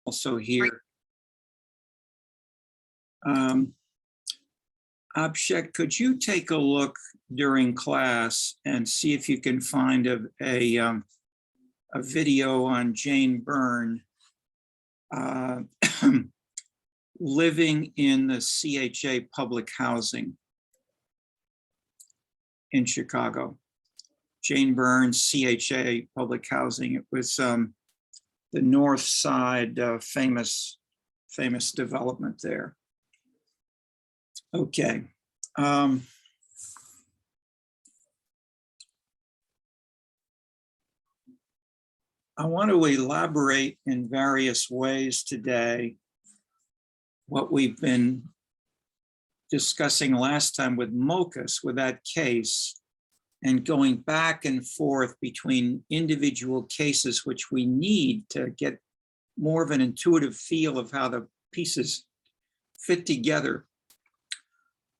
also here. Abhishek, could you take a look during class and see if you can find a video on Jane Byrne living in the CHA public housing in Chicago. Jane Byrne, CHA public housing. It was the North Side famous development there. Okay. I want to elaborate in various ways today what we've been discussing last time with Mokas, with that case, and going back and forth between individual cases, which we need to get more of an intuitive feel of how the pieces fit together,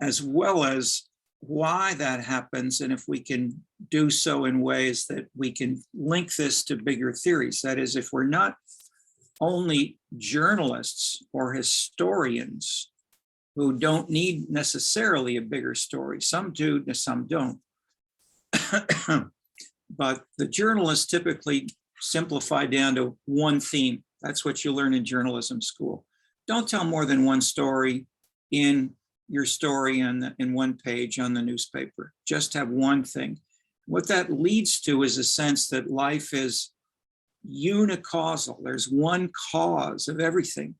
as well as why that happens, and if we can do so in ways that we can link this to bigger theories. That is, if we're not only journalists or historians who don't need necessarily a bigger story, some do, some don't. But the journalists typically simplify down to one theme. That's what you learn in journalism school. Don't tell more than one story in your story in one page on the newspaper. Just have one thing. What that leads to is a sense that life is unicausal. There's one cause of everything.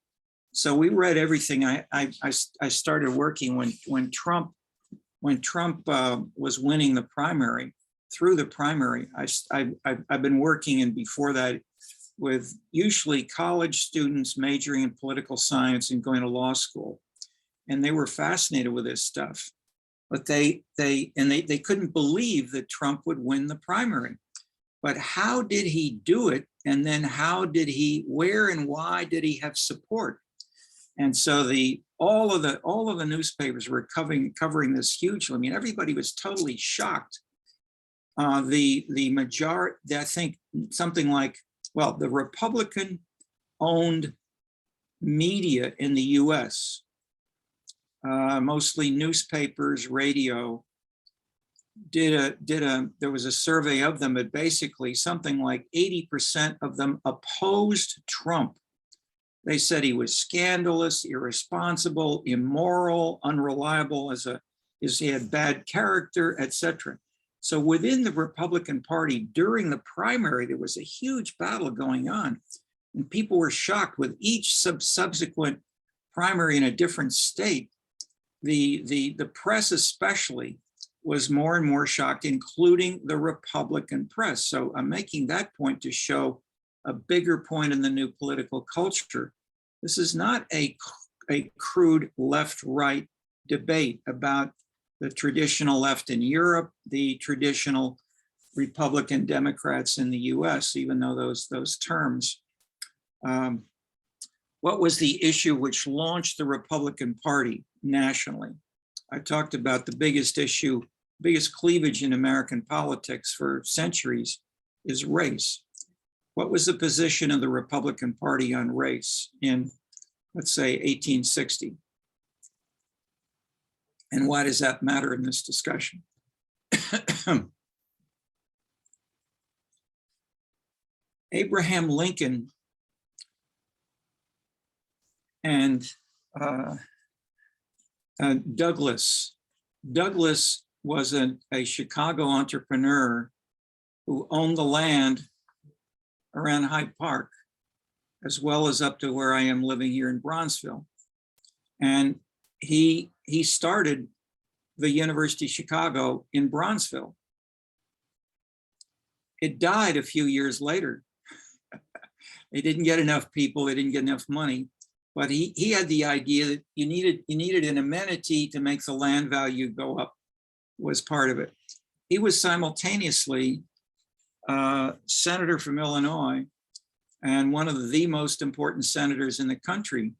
So we read everything. I started working when Trump was winning the primary. Through the primary, I've been working, and before that, with usually college students majoring in political science and going to law school. And they were fascinated with this stuff, but they couldn't believe that Trump would win the primary. But how did he do it? And then where and why did he have support? And so all of the newspapers were covering this hugely. I mean, everybody was totally shocked. The majority, I think something like, well, the Republican-owned media in the US, mostly newspapers, radio, there was a survey of them, but basically something like 80% of them opposed Trump. They said he was scandalous, irresponsible, immoral, unreliable, he had bad character, etc. So within the Republican Party during the primary, there was a huge battle going on, and people were shocked with each subsequent primary in a different state. The press especially was more and more shocked, including the Republican press. So I'm making that point to show a bigger point in the new political culture. This is not a crude left-right debate about the traditional left in Europe, the traditional Republican Democrats in the US, even though those terms. What was the issue which launched the Republican Party nationally? I talked about the biggest issue, biggest cleavage in American politics for centuries is race. What was the position of the Republican Party on race in, let's say, 1860? And why does that matter in this discussion? Abraham Lincoln and Douglas. Douglas was a Chicago entrepreneur who owned the land around Hyde Park, as well as up to where I am living here in Bronzeville. And he started the University of Chicago in Bronzeville. It died a few years later. They didn't get enough people, they didn't get enough money, but he had the idea that you needed an amenity to make the land value go up, was part of it. He was simultaneously senator from Illinois and one of the most important senators in the country.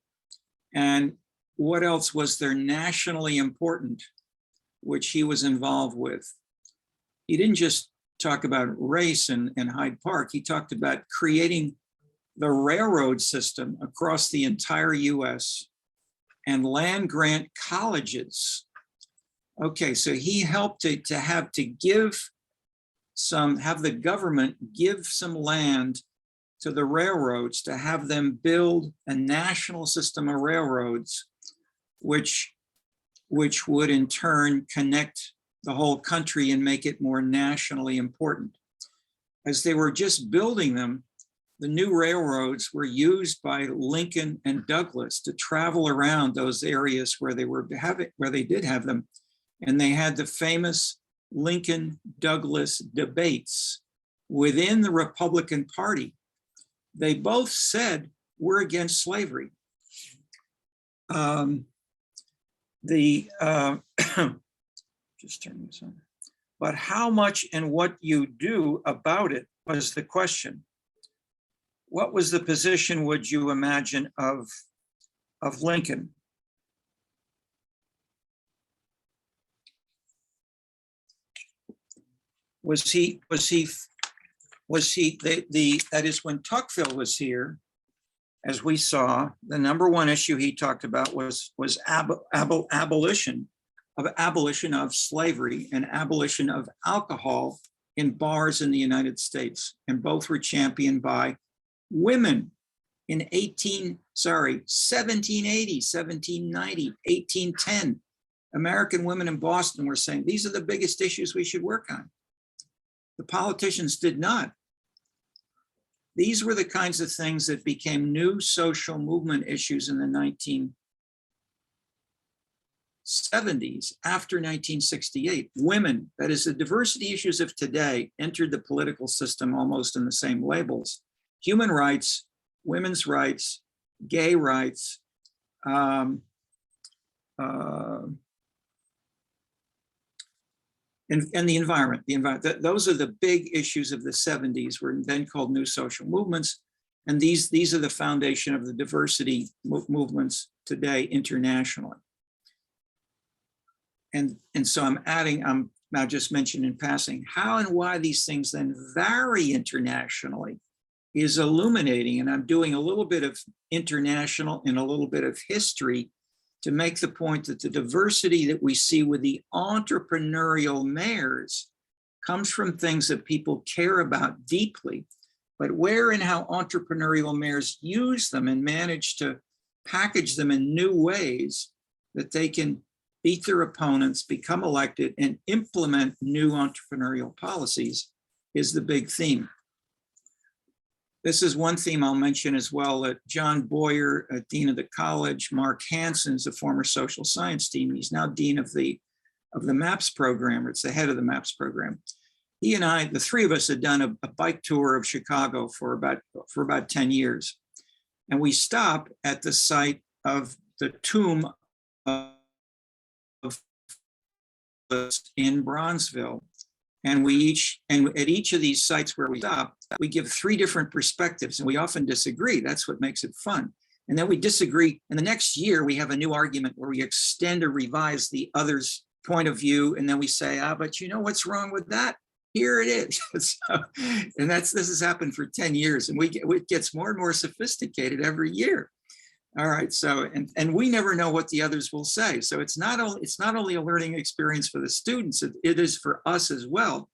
And what else was there nationally important, which he was involved with? He didn't just talk about race in Hyde Park. He talked about creating the railroad system across the entire US, and land grant colleges. Okay, so he helped have the government give some land to the railroads to have them build a national system of railroads, which would in turn connect the whole country and make it more nationally important. As they were just building them, the new railroads were used by Lincoln and Douglas to travel around those areas where they did have them. And they had the famous Lincoln-Douglas debates within the Republican Party. They both said, we're against slavery. Just turn this on. But how much and what you do about it was the question. What was the position, would you imagine, of Lincoln? That is, when Tocqueville was here, as we saw, the number one issue he talked about was abolition of slavery and abolition of alcohol in bars in the United States. And both were championed by women in 1780, 1790, 1810. American women in Boston were saying, these are the biggest issues we should work on. The politicians did not. These were the kinds of things that became new social movement issues in the 1970s, after 1968. Women, that is, the diversity issues of today, entered the political system almost in the same labels. Human rights, women's rights, gay rights, and the environment. Those are the big issues of the 70s, were then called new social movements. And these are the foundation of the diversity movements today internationally. And so I'm now just mentioned in passing, how and why these things then vary internationally is illuminating. And I'm doing a little bit of international and a little bit of history to make the point that the diversity that we see with the entrepreneurial mayors comes from things that people care about deeply, but where and how entrepreneurial mayors use them and manage to package them in new ways that they can beat their opponents, become elected, and implement new entrepreneurial policies is the big theme. This is one theme I'll mention as well, that John Boyer, Dean of the college, Mark Hansen is a former social science dean. He's now Dean of the MAPS program, or it's the head of the MAPS program. He and I, the three of us, had done a bike tour of Chicago for about 10 years. And we stop at the site of the tomb of in Bronzeville. And at each of these sites where we stop, we give three different perspectives, and we often disagree. That's what makes it fun. And then we disagree. And the next year we have a new argument where we extend or revise the other's point of view. And then we say, but you know what's wrong with that? Here it is. And this has happened for 10 years, and it gets more and more sophisticated every year. All right, so, and we never know what the others will say. So it's not only a learning experience for the students, it is for us as well.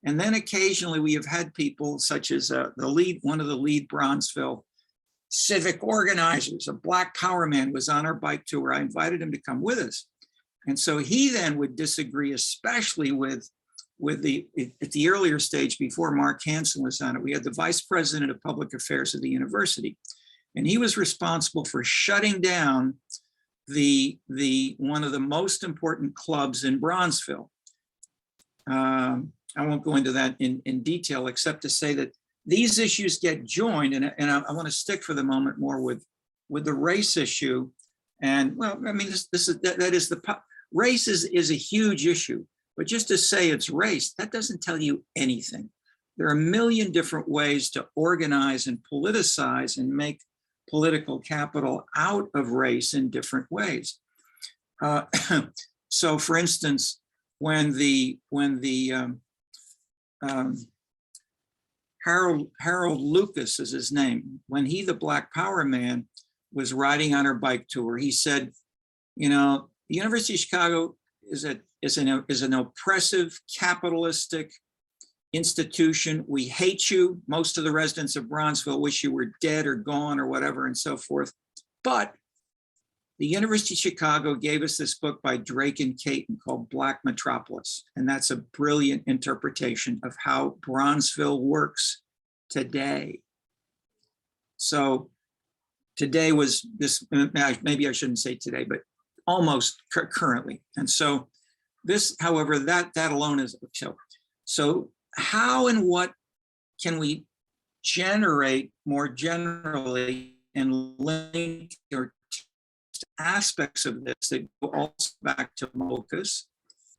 And then occasionally we have had people such as one of the lead Bronzeville civic organizers, a Black Power man, was on our bike tour. I invited him to come with us. And so he then would disagree, especially at the earlier stage before Mark Hansen was on it. We had the vice president of public affairs of the university. And he was responsible for shutting down one of the most important clubs in Bronzeville. I won't go into that in detail, except to say that these issues get joined, and I want to stick for the moment more with the race issue. And well, I mean, race is a huge issue, but just to say it's race, that doesn't tell you anything. There are a million different ways to organize and politicize and make political capital out of race in different ways. So, for instance, when the Harold Lucas is his name. When he, the Black Power man, was riding on our bike tour, he said, you know, the University of Chicago is an oppressive, capitalistic institution. We hate you. Most of the residents of Bronzeville wish you were dead or gone or whatever and so forth. But the University of Chicago gave us this book by Drake and Caton called Black Metropolis. And that's a brilliant interpretation of how Bronzeville works today. So today was this, maybe I shouldn't say today, but almost currently. And so this, however, that alone is, so how and what can we generate more generally and link or aspects of this that go also back to Mokas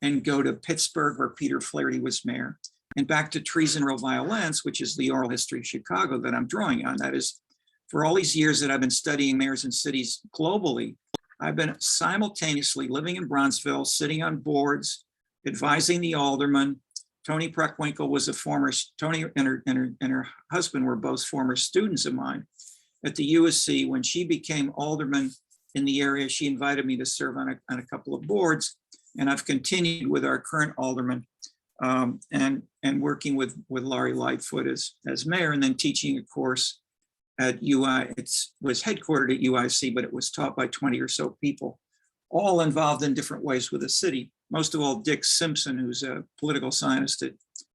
and go to Pittsburgh, where Peter Flaherty was mayor, and back to Trees and Real Violence, which is the oral history of Chicago that I'm drawing on. That is, for all these years that I've been studying mayors and cities globally, I've been simultaneously living in Bronzeville, sitting on boards, advising the aldermen. Toni Preckwinkle was a former, Toni and her husband were both former students of mine at the USC. When she became alderman in the area, she invited me to serve on a couple of boards, and I've continued with our current alderman and working with Laurie Lightfoot as mayor, and then teaching a course at UI. It was headquartered at UIC, but it was taught by 20 or so people, all involved in different ways with the city. Most of all, Dick Simpson, who's a political scientist at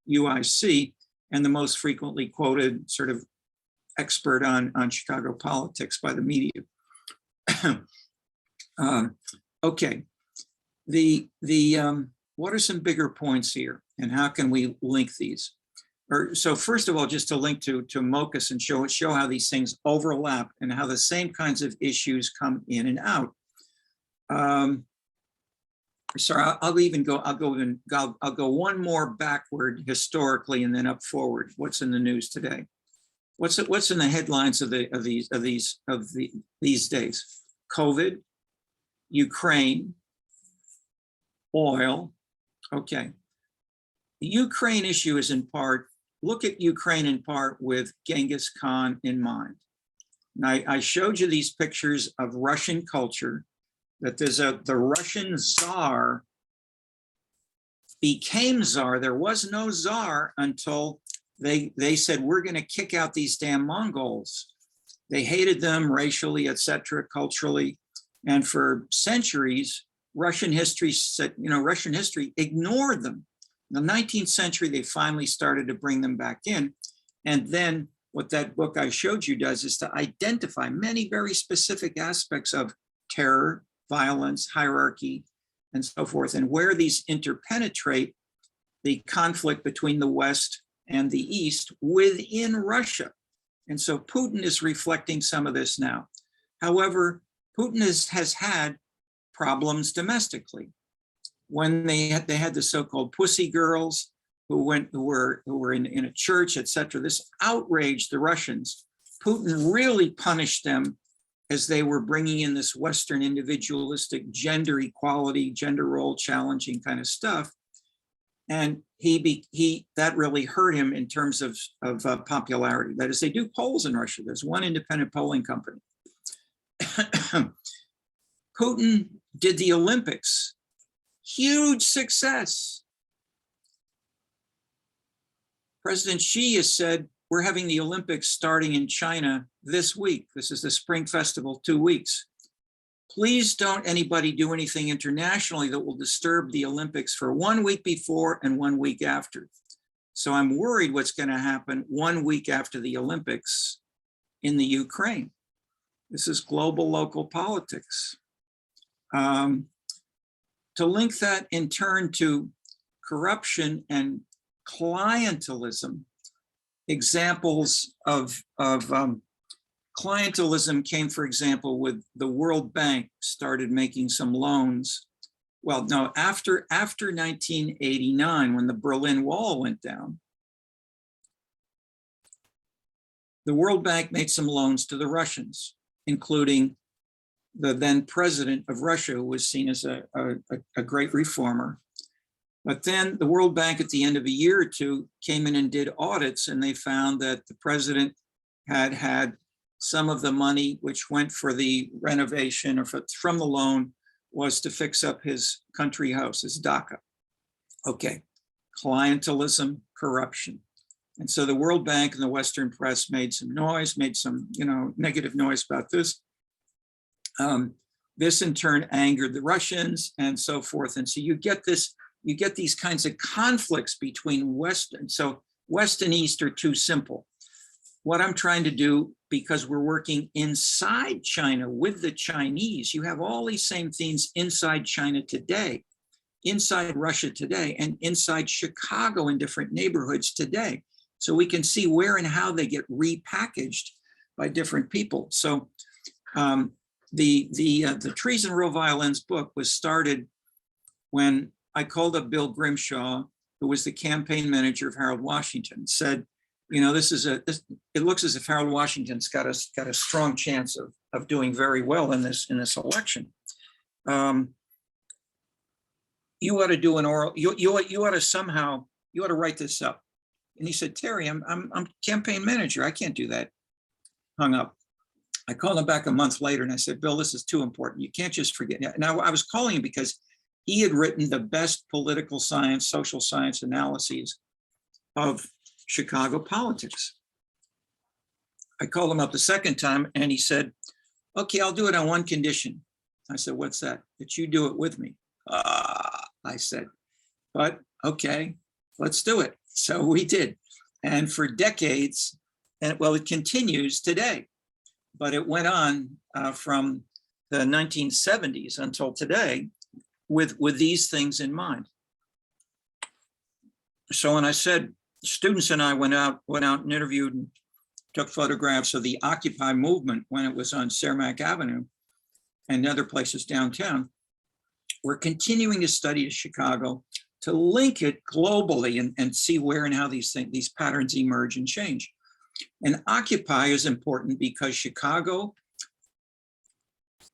UIC, and the most frequently quoted sort of expert on Chicago politics by the media. Okay, what are some bigger points here, and how can we link these? So first of all, just to link to Mokas and show how these things overlap and how the same kinds of issues come in and out. Sorry, I'll go one more backward historically and then up forward. What's in the news today? What's in the headlines of these days? COVID, Ukraine, oil. Okay. The Ukraine issue is in part, look at Ukraine in part with Genghis Khan in mind. And I showed you these pictures of Russian culture, that there's the Russian Tsar became Tsar. There was no Tsar until they said, we're going to kick out these damn Mongols. They hated them racially, etc., culturally. And for centuries, Russian history said, Russian history ignored them. In the 19th century, they finally started to bring them back in. And then what that book I showed you does is to identify many very specific aspects of terror, violence, hierarchy, and so forth, and where these interpenetrate the conflict between the West and the East within Russia. And so Putin is reflecting some of this now. However, Putin has had problems domestically. When they had the so-called pussy girls who were in a church, etc., this outraged the Russians. Putin really punished them as they were bringing in this Western individualistic gender equality, gender role challenging kind of stuff. And that really hurt him in terms of popularity. That is, they do polls in Russia. There's one independent polling company. Putin did the Olympics. Huge success. President Xi has said, we're having the Olympics starting in China this week. This is the Spring Festival, 2 weeks. Please don't anybody do anything internationally that will disturb the Olympics for 1 week before and 1 week after. So I'm worried what's going to happen 1 week after the Olympics in the Ukraine. This is global local politics. To link that in turn to corruption and clientelism, examples of clientelism came, for example, with the World Bank started making some loans. Well, no, after 1989, when the Berlin Wall went down, the World Bank made some loans to the Russians, including the then president of Russia, who was seen as a great reformer. But then the World Bank at the end of a year or two came in and did audits, and they found that the president had some of the money which went for the renovation or from the loan was to fix up his country house, his Dhaka. Okay, clientelism, corruption. And so the World Bank and the Western press made some noise, made some, negative noise about this. This in turn angered the Russians and so forth. And so you get these kinds of conflicts between West, and so West and East are too simple. What I'm trying to do, because we're working inside China with the Chinese, you have all these same themes inside China today, inside Russia today, and inside Chicago in different neighborhoods today. So we can see where and how they get repackaged by different people. So the Trees and Real Violins book was started when I called up Bill Grimshaw, who was the campaign manager of Harold Washington, said, it looks as if Harold Washington's got a strong chance of doing very well in this election. You ought to do an oral. You ought to write this up. And he said, Terry, I'm campaign manager. I can't do that. Hung up. I called him back a month later and I said, Bill, this is too important. You can't just forget. Now I was calling him because he had written the best political science, social science analyses of Chicago politics. I called him up the second time and he said, okay, I'll do it on one condition. I said, what's that? That you do it with me. I said, but okay, let's do it. So we did. And for decades, and well, it continues today, but it went on from the 1970s until today with these things in mind. So when I said, students and I went out and interviewed and took photographs of the Occupy movement when it was on Cermak Avenue and other places downtown, we're continuing to study Chicago to link it globally and see where and how these patterns emerge and change. And Occupy is important because Chicago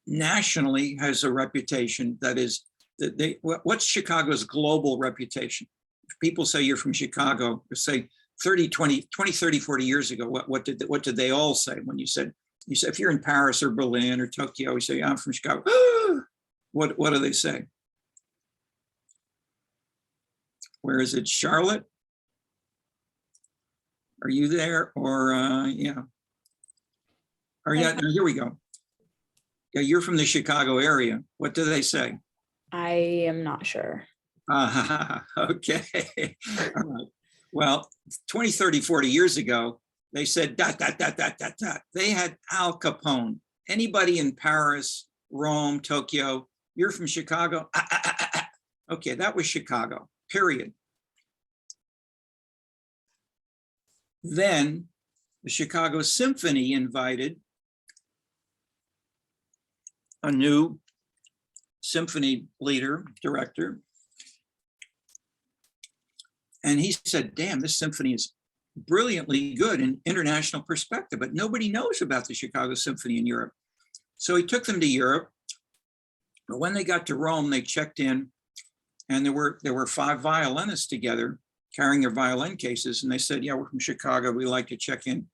nationally has a reputation that is, what's Chicago's global reputation? If people say you're from Chicago, say 30, 40 years ago, what did they all say when you said if you're in Paris or Berlin or Tokyo, you say, I'm from Chicago. What do they say? Where is it, Charlotte? Are you there? Or yeah. Or yeah, no, here we go. Yeah, you're from the Chicago area. What do they say? I am not sure. Okay. All right. Well, 20, 30, 40 years ago, they said dot, dot, dot, dot, dot, dot. They had Al Capone. Anybody in Paris, Rome, Tokyo, you're from Chicago? Okay, that was Chicago, period. Then the Chicago Symphony invited a new symphony leader, director. And he said, damn, this symphony is brilliantly good in international perspective, but nobody knows about the Chicago Symphony in Europe. So he took them to Europe. But when they got to Rome, they checked in and there were 5 violinists together carrying their violin cases. And they said, yeah, we're from Chicago. We like to check in.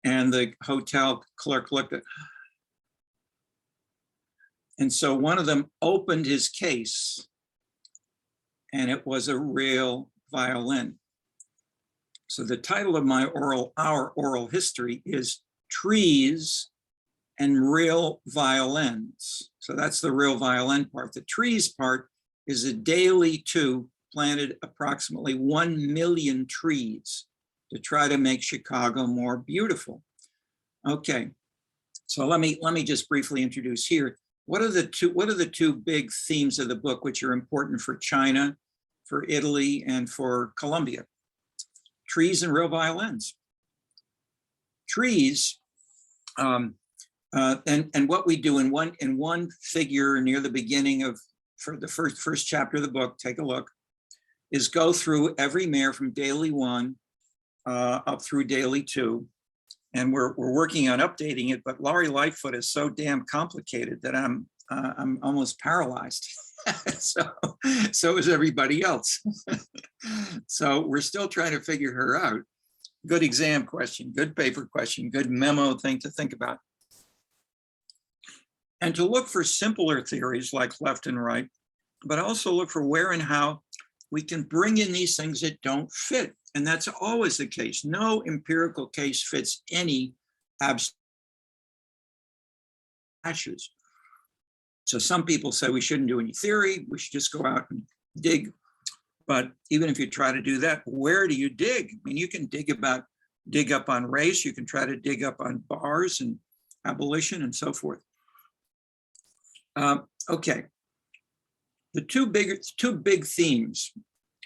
And the hotel clerk looked at, and so one of them opened his case and it was a real violin. So the title of our oral history is Trees and Real Violins. So that's the real violin part. The trees part is a daily 2 planted approximately 1 million trees to try to make Chicago more beautiful. Okay, so let me just briefly introduce here. What are the two big themes of the book which are important for China, for Italy, and for Colombia? Trees and real violins. Trees, and what we do in one figure near the beginning for the first chapter of the book, take a look, is go through every mayor from daily 1 up through daily 2. And we're working on updating it, but Laurie Lightfoot is so damn complicated that I'm almost paralyzed. So is everybody else. So we're still trying to figure her out. Good exam question, good paper question, good memo thing to think about. And to look for simpler theories like left and right, but also look for where and how we can bring in these things that don't fit. And that's always the case. No empirical case fits any abstract issues. So some people say we shouldn't do any theory, we should just go out and dig. But even if you try to do that, where do you dig? I mean, you can dig up on race, you can try to dig up on bars and abolition and so forth. Okay. The two big themes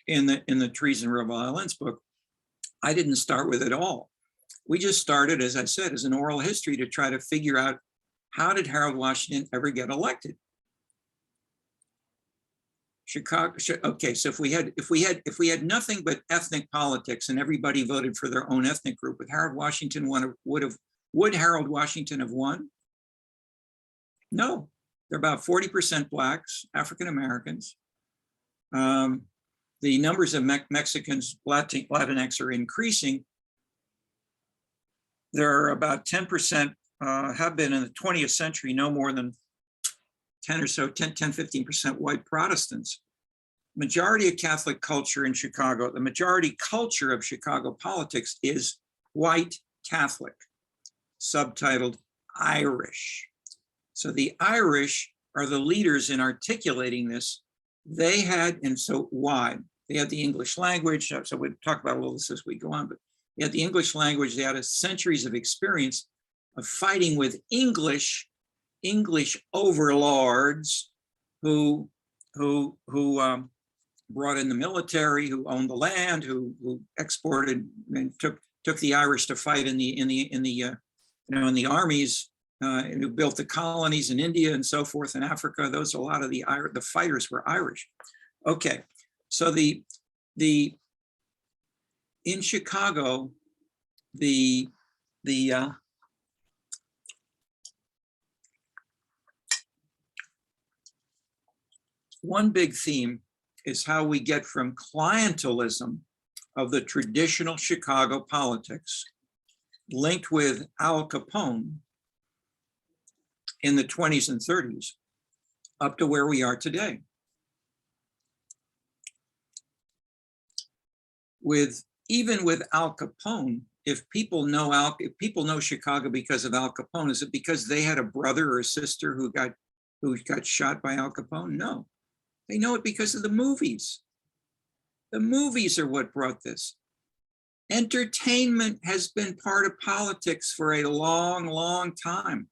in the Trees and Real Violence book, I didn't start with at all. We just started, as I said, as an oral history to try to figure out, how did Harold Washington ever get elected? Chicago. Okay, so if we had nothing but ethnic politics and everybody voted for their own ethnic group, would Harold Washington would Harold Washington have won? No. They're about 40% Blacks, African Americans. The numbers of Mexicans, Latinx are increasing. There are about 10%, have been in the 20th century, no more than 10 or so, 15% white Protestants. Majority of Catholic culture in Chicago, the majority culture of Chicago politics is white Catholic, subtitled Irish. So the Irish are the leaders in articulating this. They had, and so why? They had the English language, so we'll talk about all this as we go on, but they had the English language, they had a centuries of experience of fighting with English overlords who brought in the military, who owned the land, who exported and took the Irish to fight in the armies, and who built the colonies in India and so forth in Africa. Those, a lot of the fighters were Irish. Okay, so in Chicago, one big theme is how we get from clientelism of the traditional Chicago politics linked with Al Capone in the 20s and 30s up to where we are today. Even with Al Capone, if people know Chicago because of Al Capone, is it because they had a brother or a sister who got shot by Al Capone? No, they know it because of the movies. The movies are what brought this. Entertainment has been part of politics for a long, long time.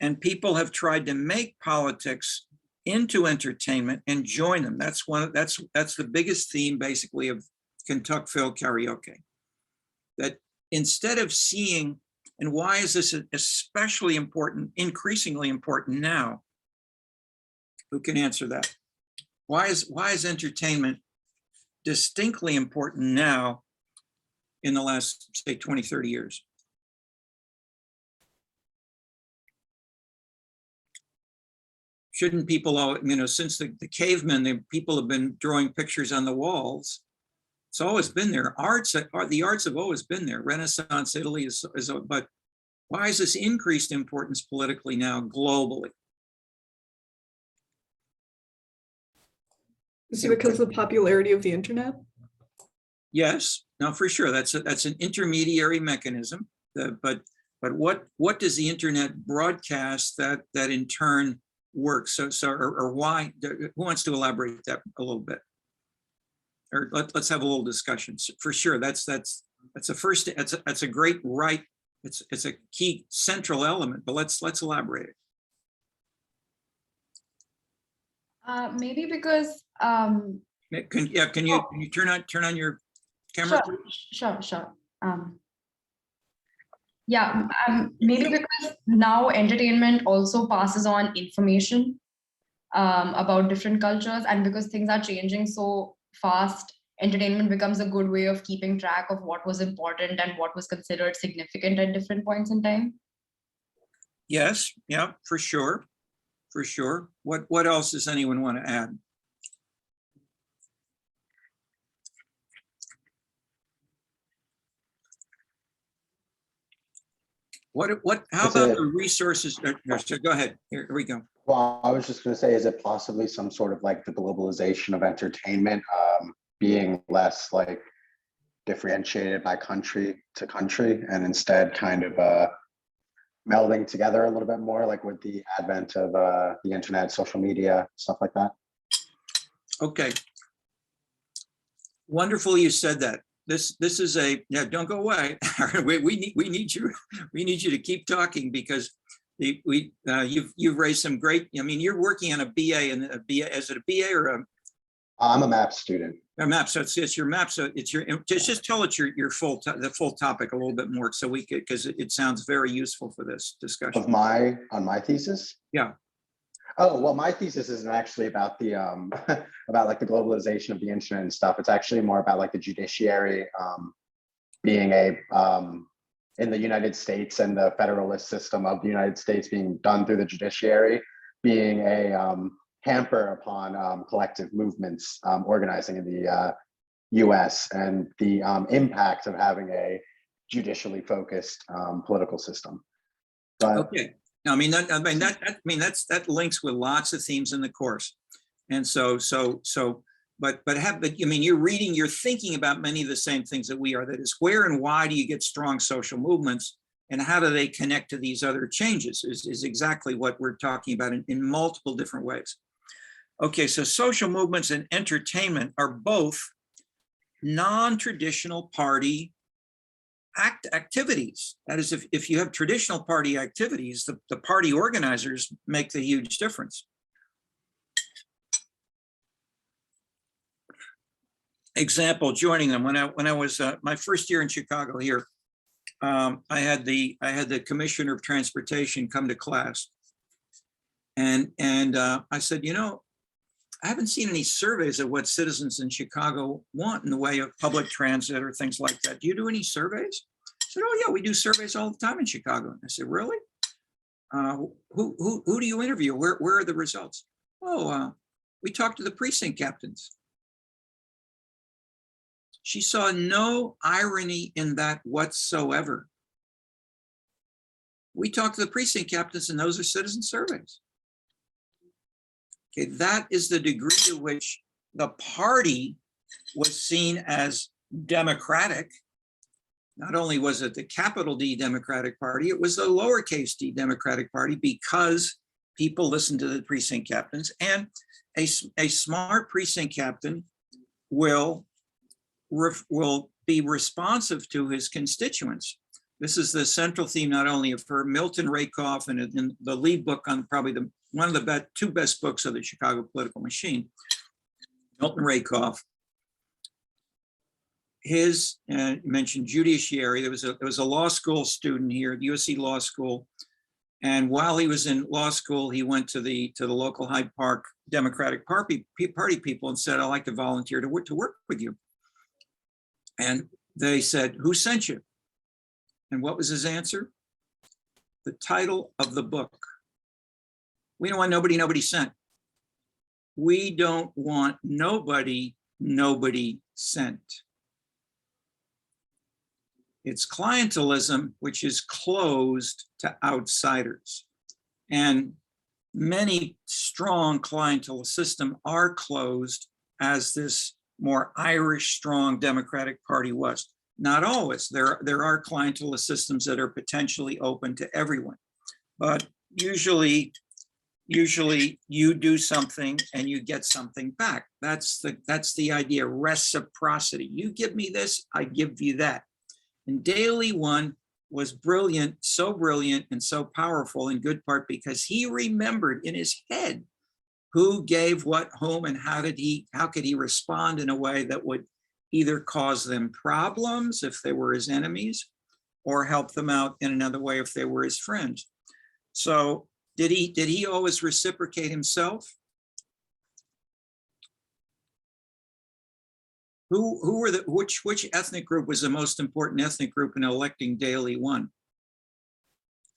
And people have tried to make politics into entertainment and join them. That's the biggest theme, basically, of Kentucky Phil Karaoke. That instead of seeing, and why is this especially important, increasingly important now? Who can answer that? Why is entertainment distinctly important now in the last, say, 20, 30 years? Shouldn't people all, since the cavemen, the people have been drawing pictures on the walls. It's always been there. The arts have always been there. Renaissance Italy but why is this increased importance politically now globally? Is it because of the popularity of the internet? Yes, no, for sure. That's an intermediary mechanism. But what does the internet broadcast that in turn works? Or why? Who wants to elaborate that a little bit? Or let's have a little discussion. For sure, that's a first. That's a great right. It's a key central element. But let's elaborate it. Maybe because Can you turn on your camera? Sure. Maybe because now entertainment also passes on information about different cultures, and because things are changing so fast, entertainment becomes a good way of keeping track of what was important and what was considered significant at different points in time. Yes, yeah, for sure. for sure. What else does anyone want to add? How Is about it- the resources? So go ahead. Here we go. Well, I was just going to say, is it possibly some sort of like the globalization of entertainment being less like differentiated by country to country and instead kind of melding together a little bit more, like with the advent of the internet, social media, stuff like that? Okay. Wonderful you said that. This is yeah, don't go away. we need you to keep talking because you've raised some great, I mean, you're working on a BA and a BA, is it a BA or I'm a map student. a map? So it's your map. So it's your, just tell it your the full topic a little bit more so we could, because it sounds very useful for this discussion. On my thesis? Yeah. Oh, well, my thesis isn't actually about the about like the globalization of the internet and stuff. It's actually more about like the judiciary being a in the United States and the federalist system of the United States being done through the judiciary, being a hamper upon collective movements organizing in the US and the impact of having a judicially focused political system. But Okay. No, I mean that links with lots of themes in the course, and but I mean you're thinking about many of the same things that we are. That is, where and why do you get strong social movements, and how do they connect to these other changes? Is exactly what we're talking about in multiple different ways. Okay, so social movements and entertainment are both non-traditional party activities. That is, if you have traditional party activities, the party organizers make the huge difference. Example, joining them when I was my first year in Chicago here, I had the commissioner of transportation come to class, and I said, you know, I haven't seen any surveys of what citizens in Chicago want in the way of public transit or things like that. Do you do any surveys? I said, oh yeah, we do surveys all the time in Chicago. I said, really? Who do you interview? Where are the results? Oh, we talked to the precinct captains. She saw no irony in that whatsoever. We talked to the precinct captains and those are citizen surveys. Okay, that is the degree to which the party was seen as democratic. Not only was it the capital D Democratic Party, it was the lowercase d Democratic Party because people listened to the precinct captains, and a smart precinct captain will be responsive to his constituents. This is the central theme, not only of her, Milton Rakoff, and in the lead book on probably one of the two best books of the Chicago political machine, Milton Rakoff. His mentioned judiciary. There was a law school student here at USC Law School, and while he was in law school, he went to the local Hyde Park Democratic Party people and said, "I'd like to volunteer to work with you." And they said, "Who sent you?" And what was his answer? The title of the book. We don't want nobody sent. We don't want nobody sent. It's clientelism, which is closed to outsiders. And many strong clientelist systems are closed, as this more Irish strong Democratic Party was. Not always. There are clientelist systems that are potentially open to everyone, but usually you do something and you get something back. That's the idea, reciprocity. You give me this, I give you that. And Daley One was brilliant, so brilliant and so powerful in good part because he remembered in his head who gave what, whom, and how could he respond in a way that would either cause them problems if they were his enemies, or help them out in another way if they were his friends. So did he always reciprocate himself? Which ethnic group was the most important ethnic group in electing Daley One?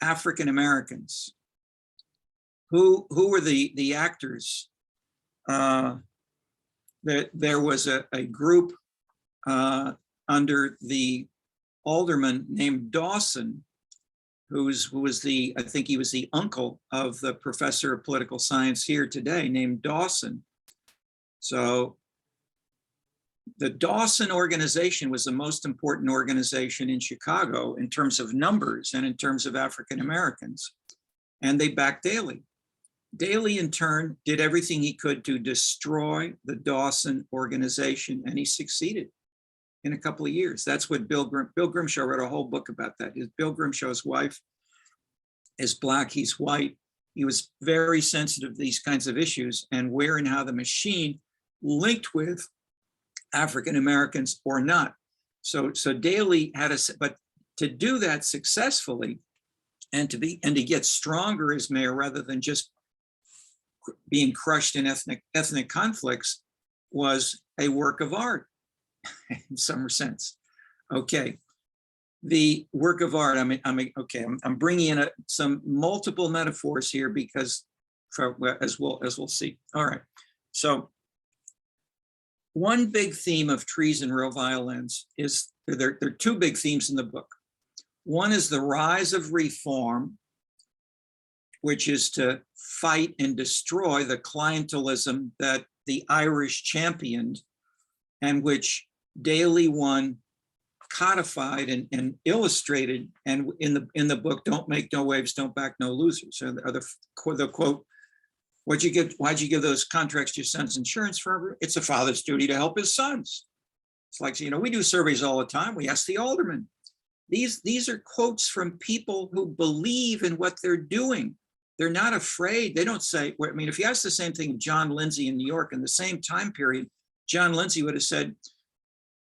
African Americans. who were the actors? There was a group under the alderman named Dawson, who was the, I think he was the uncle of the professor of political science here today, named Dawson. So the Dawson organization was the most important organization in Chicago in terms of numbers and in terms of African Americans. And they backed Daley. Daley, in turn, did everything he could to destroy the Dawson organization, and he succeeded in a couple of years. That's what Bill Grimshaw wrote a whole book about that. Bill Grimshaw's wife is Black, he's white. He was very sensitive to these kinds of issues and where and how the machine linked with African Americans or not. So Daley had but to do that successfully and to get stronger as mayor rather than just being crushed in ethnic conflicts was a work of art in some sense. Okay, the work of art. I'm bringing in some multiple metaphors here because, as we'll see. All right, so one big theme of Trees and Real Violins is there are two big themes in the book. One is the rise of reform, which is to fight and destroy the clientelism that the Irish championed and which Daley one codified and illustrated. And in the book, "Don't Make No Waves, Don't Back No Losers," or the quote, why'd you give those contracts to your son's insurance firm? It's a father's duty to help his sons. It's like, we do surveys all the time. We ask the aldermen. These are quotes from people who believe in what they're doing. They're not afraid. They don't say, if you ask the same thing of John Lindsay in New York in the same time period, John Lindsay would have said,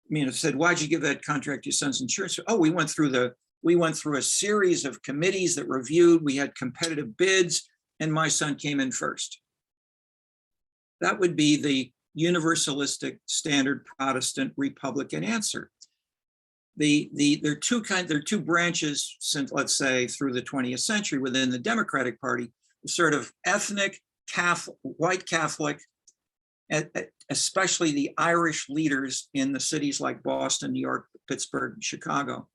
why'd you give that contract to your son's insurance? Oh, we went through a series of committees that reviewed, we had competitive bids, and my son came in first. That would be the universalistic, standard Protestant Republican answer. There are two branches since, let's say, through the 20th century within the Democratic Party, sort of ethnic Catholic, white Catholic, especially the Irish leaders in the cities like Boston, New York, Pittsburgh, Chicago.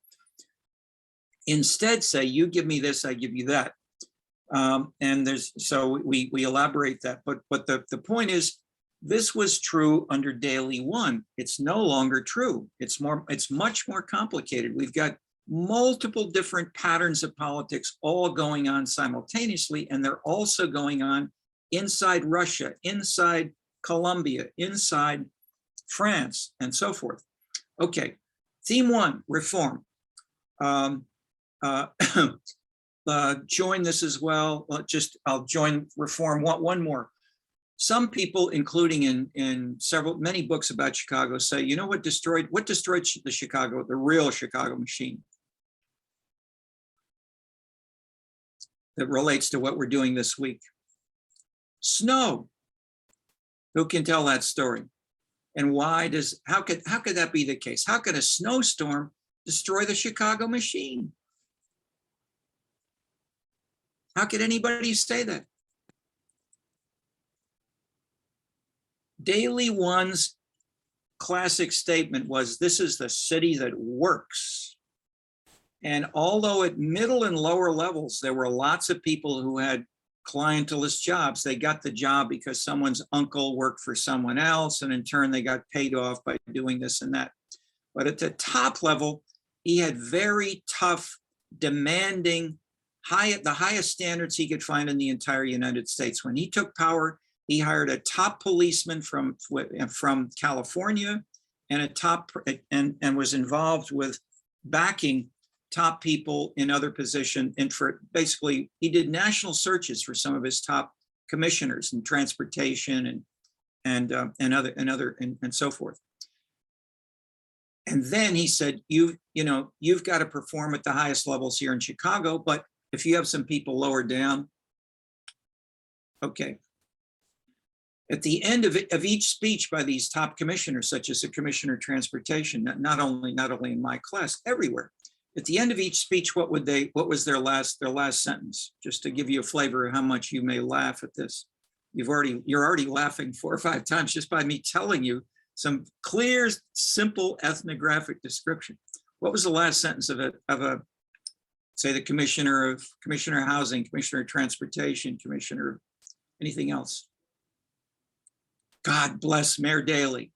Instead say, you give me this, I give you that. We elaborate that, but the point is, this was true under Daley one. It's no longer true. It's much more complicated. We've got multiple different patterns of politics all going on simultaneously, and they're also going on inside Russia, inside Colombia, inside France, and so forth. Okay, theme one, reform. Join this as well. I'll join reform. One more. Some people, including in many books about Chicago, say, what destroyed the real Chicago machine? That relates to what we're doing this week. Snow. Who can tell that story? And how could that be the case? How could a snowstorm destroy the Chicago machine? How could anybody say that? Daley one's classic statement was, this is the city that works. And although at middle and lower levels, there were lots of people who had clientelist jobs, they got the job because someone's uncle worked for someone else, and in turn they got paid off by doing this and that. But at the top level, he had very tough, demanding, the highest standards he could find in the entire United States. When he took power, he hired a top policeman from California and was involved with backing top people in other positions. And basically, he did national searches for some of his top commissioners in transportation and so forth. And then he said, you've got to perform at the highest levels here in Chicago, but if you have some people lower down, okay. At the end of each speech by these top commissioners, such as the Commissioner of Transportation, not only in my class, everywhere, At the end of each speech, what was their last sentence? Just to give you a flavor of how much you may laugh at this. You're already laughing 4 or 5 times just by me telling you some clear, simple ethnographic description. What was the last sentence of a say the commissioner of housing, commissioner of transportation, commissioner of anything else? God bless Mayor Daley.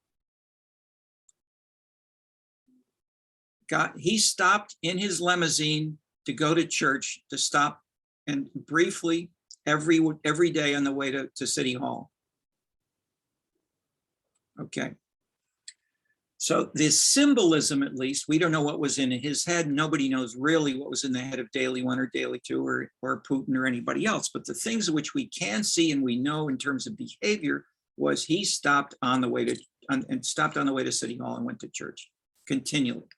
He stopped in his limousine to go to church, to stop and briefly every day on the way to City Hall. Okay. So the symbolism, at least, we don't know what was in his head. Nobody knows really what was in the head of Daley 1 or Daley 2 or Putin or anybody else. But the things which we can see and we know in terms of behavior was he stopped on the way to City Hall and went to church continually.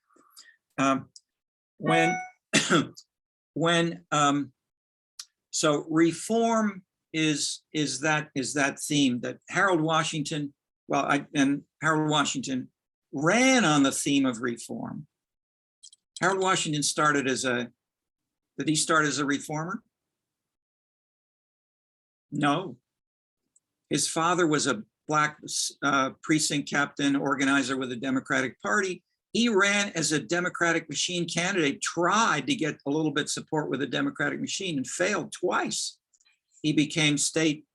So reform is that theme that Harold Washington, Harold Washington ran on the theme of reform. Harold Washington did he start as a reformer? No. His father was a black precinct captain, organizer with the Democratic Party. He ran as a Democratic machine candidate, tried to get a little bit support with the Democratic machine and failed twice. He became state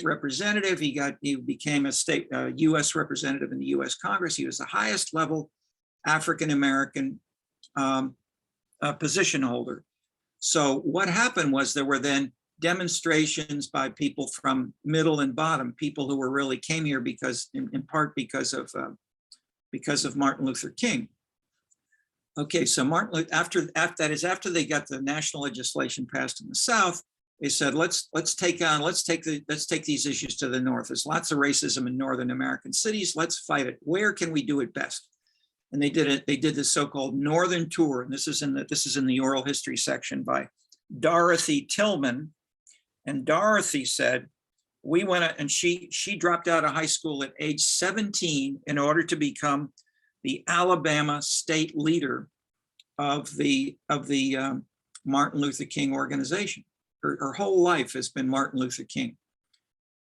representative. He became a U.S. representative in the U.S. Congress. He was the highest level African-American position holder. So what happened was there were then demonstrations by people from middle and bottom, people who really came here in part because of Martin Luther King. Okay, so after they got the national legislation passed in the South, they said let's take these issues to the North. There's lots of racism in Northern American cities. Let's fight it. Where can we do it best? And they did it. They did the so-called Northern Tour, and this is in the oral history section by Dorothy Tillman. And Dorothy said, we went, and she dropped out of high school at age 17 in order to become the Alabama state leader of the Martin Luther King organization. Her whole life has been Martin Luther King.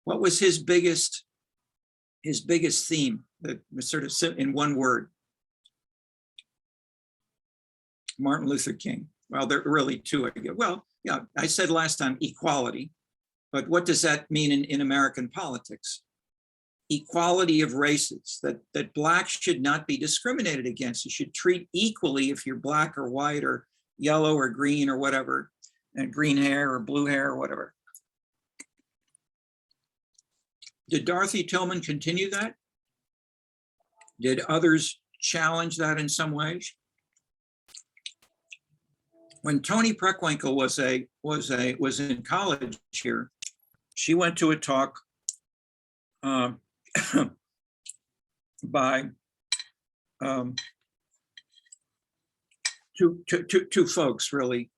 What was his biggest theme that was sort of in one word? Martin Luther King. Well, there are really two. Well, yeah, I said last time equality, but what does that mean in American politics? Equality of races, that blacks should not be discriminated against. You should treat equally if you're black or white or yellow or green or whatever, and green hair or blue hair or whatever. Did Dorothy Tillman continue that? Did others challenge that in some ways? When Toni Preckwinkle was in college here, she went to a talk by two folks really,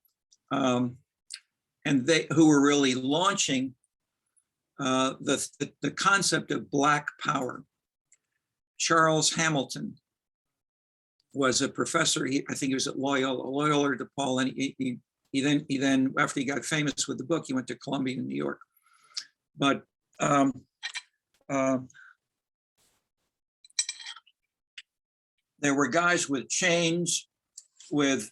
and who were really launching the concept of Black power. Charles Hamilton was a professor. I think he was at Loyola DePaul, and he then after he got famous with the book, he went to Columbia in New York. But there were guys with chains, with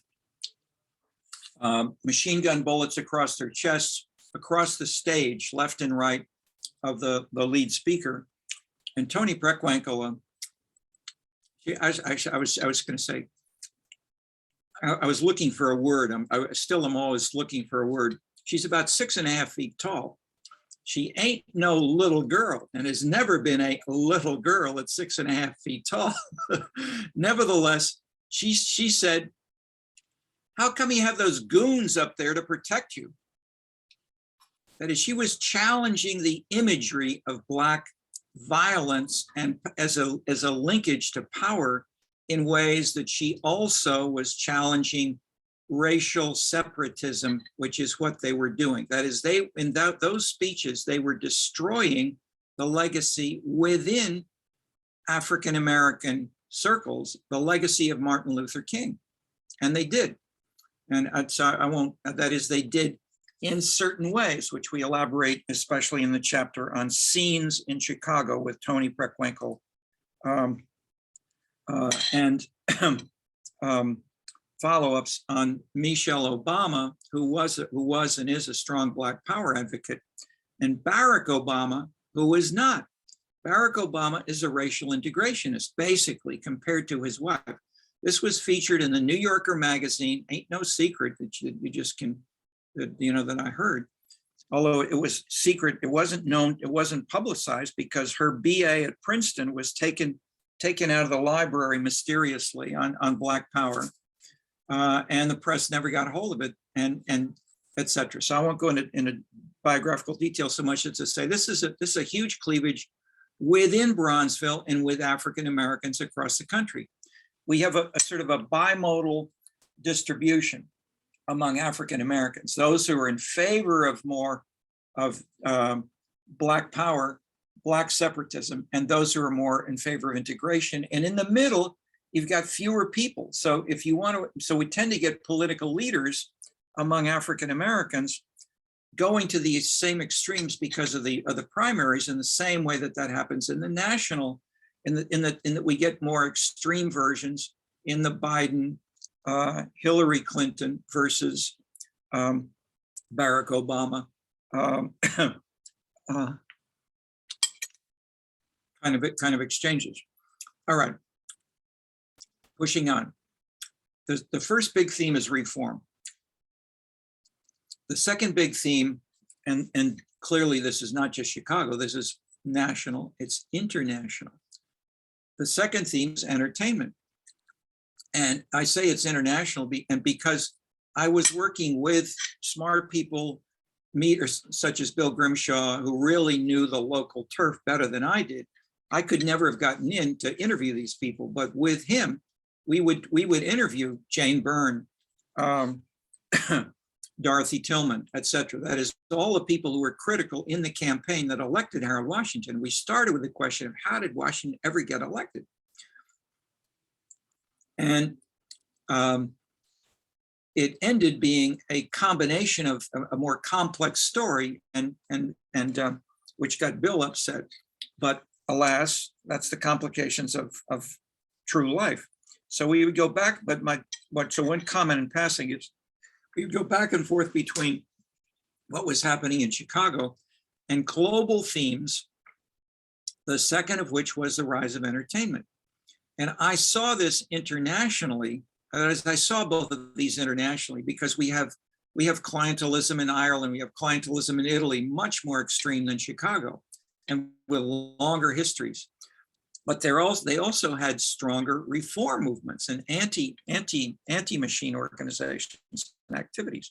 machine gun bullets across their chests, across the stage, left and right of the lead speaker. And Toni Preckwinkle, I was going to say, I was looking for a word. I still am always looking for a word. She's about 6.5 feet tall. She ain't no little girl and has never been a little girl at 6.5 feet tall. Nevertheless, she said, how come you have those goons up there to protect you? That is, she was challenging the imagery of Black violence and as a linkage to power in ways that she also was challenging racial separatism, which is what they were doing. That is, those speeches, they were destroying the legacy within African-American circles, the legacy of Martin Luther King. And they did. And so I won't, that is, they did in certain ways, which we elaborate, especially in the chapter on scenes in Chicago with Tony Preckwinkle. And follow-ups on Michelle Obama, who was and is a strong Black Power advocate, and Barack Obama, who is not. Barack Obama is a racial integrationist, basically, compared to his wife. This was featured in the New Yorker magazine. Ain't no secret that you just can, that I heard. Although it was secret, it wasn't known, it wasn't publicized because her BA at Princeton was taken out of the library mysteriously on Black Power. And the press never got a hold of it, and et cetera. So I won't go into biographical detail so much as to say this is a huge cleavage within Bronzeville and with African Americans across the country. We have a sort of a bimodal distribution among African Americans, those who are in favor of more of Black Power, Black separatism, and those who are more in favor of integration. And in the middle, you've got fewer people. So if you want to, so we tend to get political leaders among African Americans going to these same extremes because of the primaries, in the same way that happens in the national, in that we get more extreme versions in the Biden, Hillary Clinton versus Barack Obama kind of exchanges. All right, pushing on. The first big theme is reform. The second big theme, and clearly this is not just Chicago, this is national, it's international. The second theme is entertainment. And I say it's international because I was working with smart people, such as Bill Grimshaw, who really knew the local turf better than I did. I could never have gotten in to interview these people, but with him, we would interview Jane Byrne, Dorothy Tillman, et cetera. That is all the people who were critical in the campaign that elected Harold Washington. We started with the question of how did Washington ever get elected? And it ended being a combination of a more complex story and which got Bill upset. But alas, that's the complications of true life. So we would go back, so one comment in passing is, we would go back and forth between what was happening in Chicago and global themes, the second of which was the rise of entertainment. And I saw this internationally, as I saw both of these internationally, because we have clientelism in Ireland, we have clientelism in Italy, much more extreme than Chicago, and with longer histories. But they also had stronger reform movements and anti-machine organizations and activities.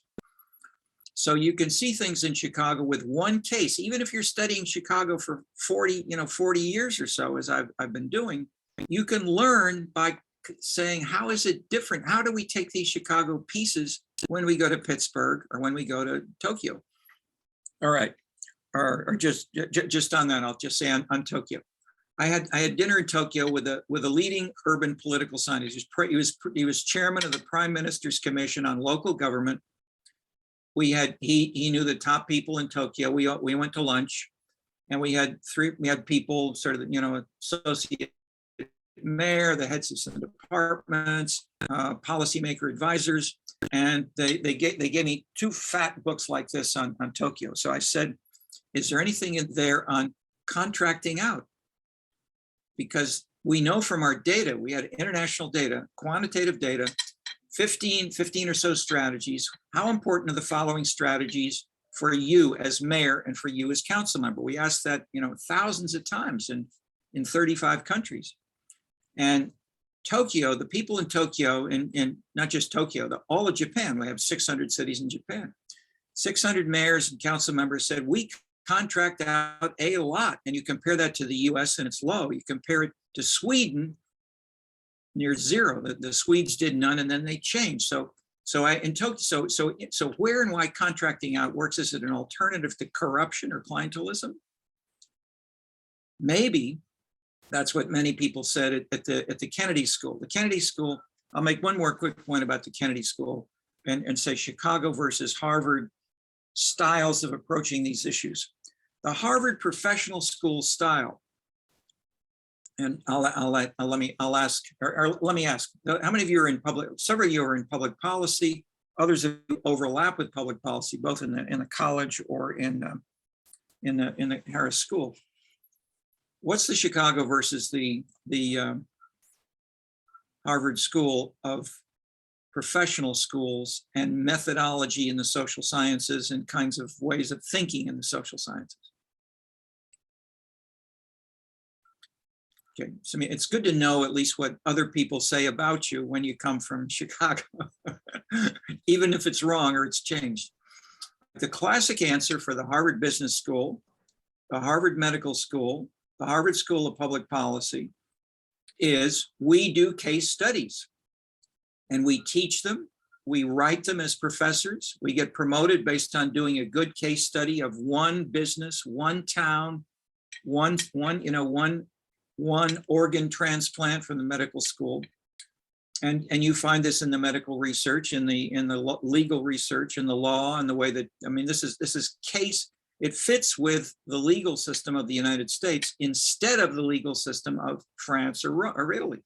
So you can see things in Chicago with one case, even if you're studying Chicago for 40 years or so, as I've been doing, you can learn by saying, how is it different? How do we take these Chicago pieces when we go to Pittsburgh or when we go to Tokyo? All right, or just on that, I'll just say on Tokyo. I had dinner in Tokyo with a leading urban political scientist. He was chairman of the Prime Minister's Commission on Local Government. He knew the top people in Tokyo. We went to lunch, and we had people sort of associate mayor, the heads of some departments, policymaker advisors, and they gave me 2 fat books like this on Tokyo. So I said, is there anything in there on contracting out? Because we know from our data, we had international data, quantitative data, 15 or so strategies. How important are the following strategies for you as mayor and for you as council member? We asked that, thousands of times in 35 countries. And Tokyo, the people in Tokyo, and not just Tokyo, all of Japan, we have 600 cities in Japan. 600 mayors and council members said, we contract out a lot. And you compare that to the US and it's low. You compare it to Sweden, near zero. The Swedes did none and then they changed. So where and why contracting out works? Is it an alternative to corruption or clientelism? Maybe. That's what many people said at the Kennedy School. The Kennedy School, I'll make one more quick point about the Kennedy School. and say Chicago versus Harvard styles of approaching these issues. The Harvard professional school style, and let me ask, how many of you are in public? Several of you are in public policy. Others overlap with public policy, both in the college or in the Harris School. What's the Chicago versus the Harvard School of professional schools and methodology in the social sciences and kinds of ways of thinking in the social sciences? Okay, so I mean, it's good to know at least what other people say about you when you come from Chicago, even if it's wrong or it's changed. The classic answer for the Harvard Business School, the Harvard Medical School, the Harvard School of Public Policy is we do case studies and we teach them, we write them as professors, we get promoted based on doing a good case study of one business, one town, one organ transplant from the medical school. And you find this in the medical research, in the legal research, in the law, and the way that, I mean, this is case, it fits with the legal system of the United States instead of the legal system of France or Italy.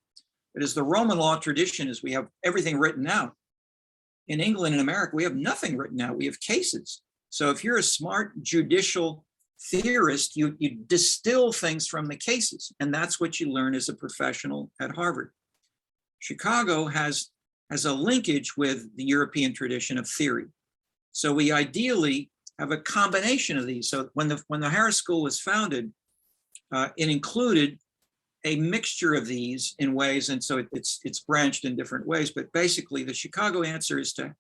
It is the Roman law tradition is we have everything written out. In England and America, we have nothing written out, we have cases. So if you're a smart judicial theorist, you distill things from the cases, and that's what you learn as a professional at Harvard. Chicago has a linkage with the European tradition of theory. So we ideally have a combination of these. So when the Harris School was founded, it included a mixture of these in ways, and so it's branched in different ways. But basically, the Chicago answer is to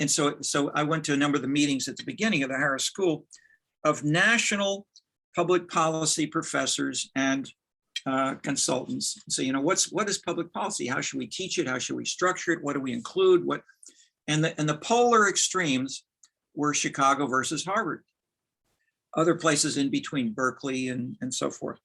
so I went to a number of the meetings at the beginning of the Harris School of national public policy professors and consultants. So, you know, what is public policy? How should we teach it? How should we structure it? What do we include? And the polar extremes were Chicago versus Harvard. Other places in between, Berkeley and so forth.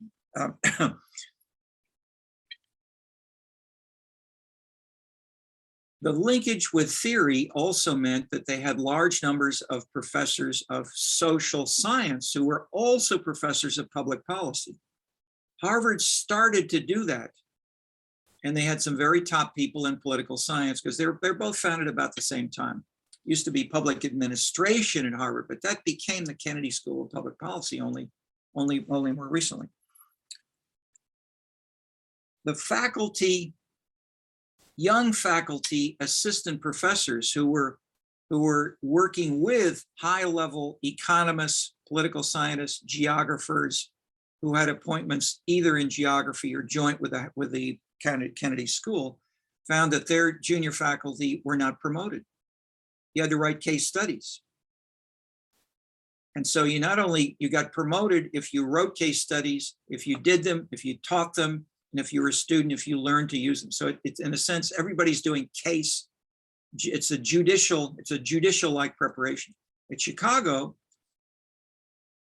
The linkage with theory also meant that they had large numbers of professors of social science who were also professors of public policy. Harvard started to do that. And they had some very top people in political science because they're both founded about the same time. Used to be public administration at Harvard, but that became the Kennedy School of Public Policy only more recently. The faculty, young faculty assistant professors who were working with high-level economists, political scientists, geographers, who had appointments either in geography or joint with the Kennedy School, found that their junior faculty were not promoted. You had to write case studies. And so you got promoted if you wrote case studies, if you did them, if you taught them, and if you were a student, if you learned to use them. So it's in a sense, everybody's doing case. It's a judicial-like preparation. At Chicago,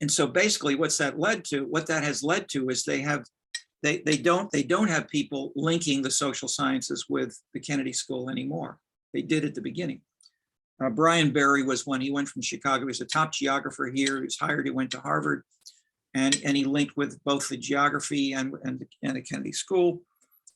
and so basically what that has led to is they don't have people linking the social sciences with the Kennedy School anymore. They did at the beginning. Brian Barry was one. He went from Chicago. He was a top geographer here. He was hired. He went to Harvard, and he linked with both the geography and the Kennedy School.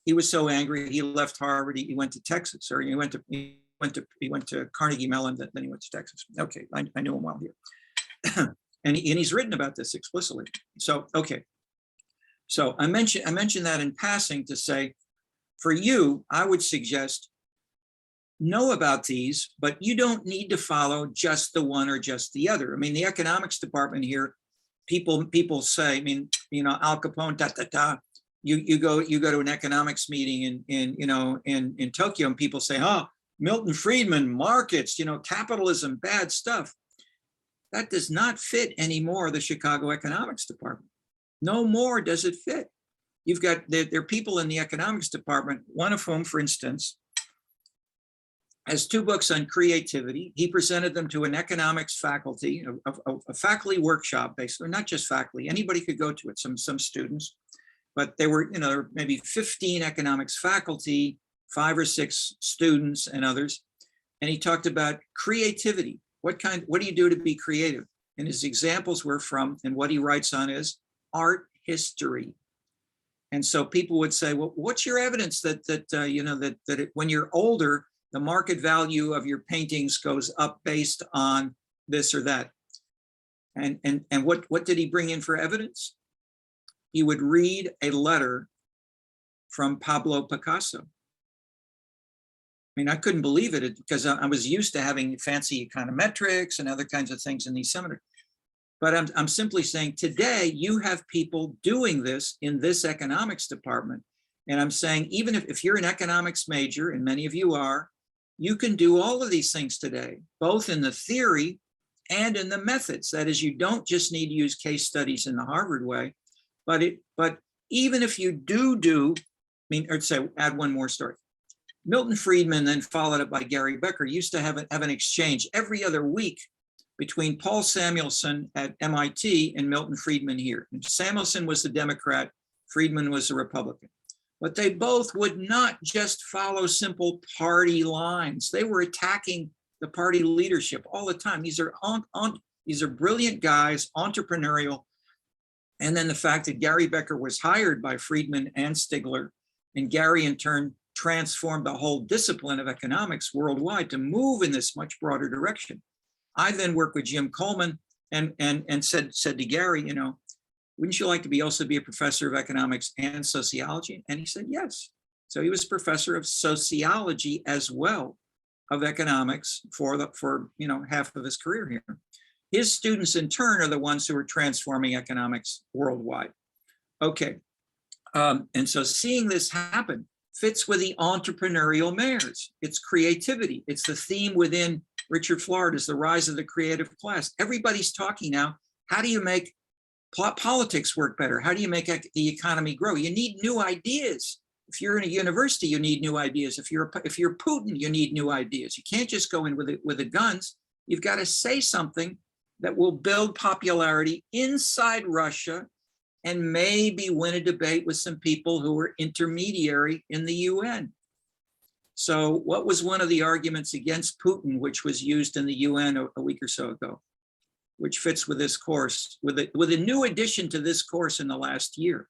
He was so angry he left Harvard. He went to Texas, or he went to Carnegie Mellon. Then he went to Texas. Okay, I knew him well here, and he's written about this explicitly. So okay, so I mentioned that in passing to say, for you, I would suggest know about these, but you don't need to follow just the one or just the other. I mean, the economics department here, people say, I mean, you know, Al Capone, you go to an economics meeting in Tokyo, and people say, oh, Milton Friedman, markets, you know, capitalism, bad stuff. That does not fit anymore the Chicago economics department. No more does it fit. You've got, there are people in the economics department, one of whom, for instance, has 2 books on creativity. He presented them to an economics faculty, a faculty workshop, basically, not just faculty, anybody could go to it, some students, but there were, you know, maybe 15 economics faculty, 5 or 6 students and others. And he talked about creativity. What do you do to be creative? And his examples were from, and what he writes on is art history. And so people would say, well, what's your evidence that when you're older, the market value of your paintings goes up based on this or that? And what did he bring in for evidence? He would read a letter from Pablo Picasso. I mean, I couldn't believe it because I was used to having fancy econometrics and other kinds of things in these seminars. But I'm simply saying today you have people doing this in this economics department. And I'm saying, even if you're an economics major, and many of you are, you can do all of these things today, both in the theory and in the methods. That is, you don't just need to use case studies in the Harvard way, but even if you add one more story. Milton Friedman, then followed up by Gary Becker, used to have an exchange every other week between Paul Samuelson at MIT and Milton Friedman here. And Samuelson was the Democrat, Friedman was the Republican. But they both would not just follow simple party lines. They were attacking the party leadership all the time. These are brilliant guys, entrepreneurial. And then the fact that Gary Becker was hired by Friedman and Stigler, and Gary in turn transformed the whole discipline of economics worldwide to move in this much broader direction. I then worked with Jim Coleman and said to Gary, wouldn't you like to also be a professor of economics and sociology? And he said, yes. So he was professor of sociology as well of economics for half of his career here. His students in turn are the ones who are transforming economics worldwide. Okay, and so seeing this happen fits with the entrepreneurial mayors. It's creativity. It's the theme within Richard Florida's The Rise of the Creative Class. Everybody's talking now, how do you make politics work better? How do you make the economy grow? You need new ideas. If you're in a university, you need new ideas. If you're Putin, you need new ideas. You can't just go in with the guns. You've got to say something that will build popularity inside Russia and maybe win a debate with some people who were intermediary in the UN. So what was one of the arguments against Putin, which was used in the UN a week or so ago, which fits with this course, with a new addition to this course in the last year?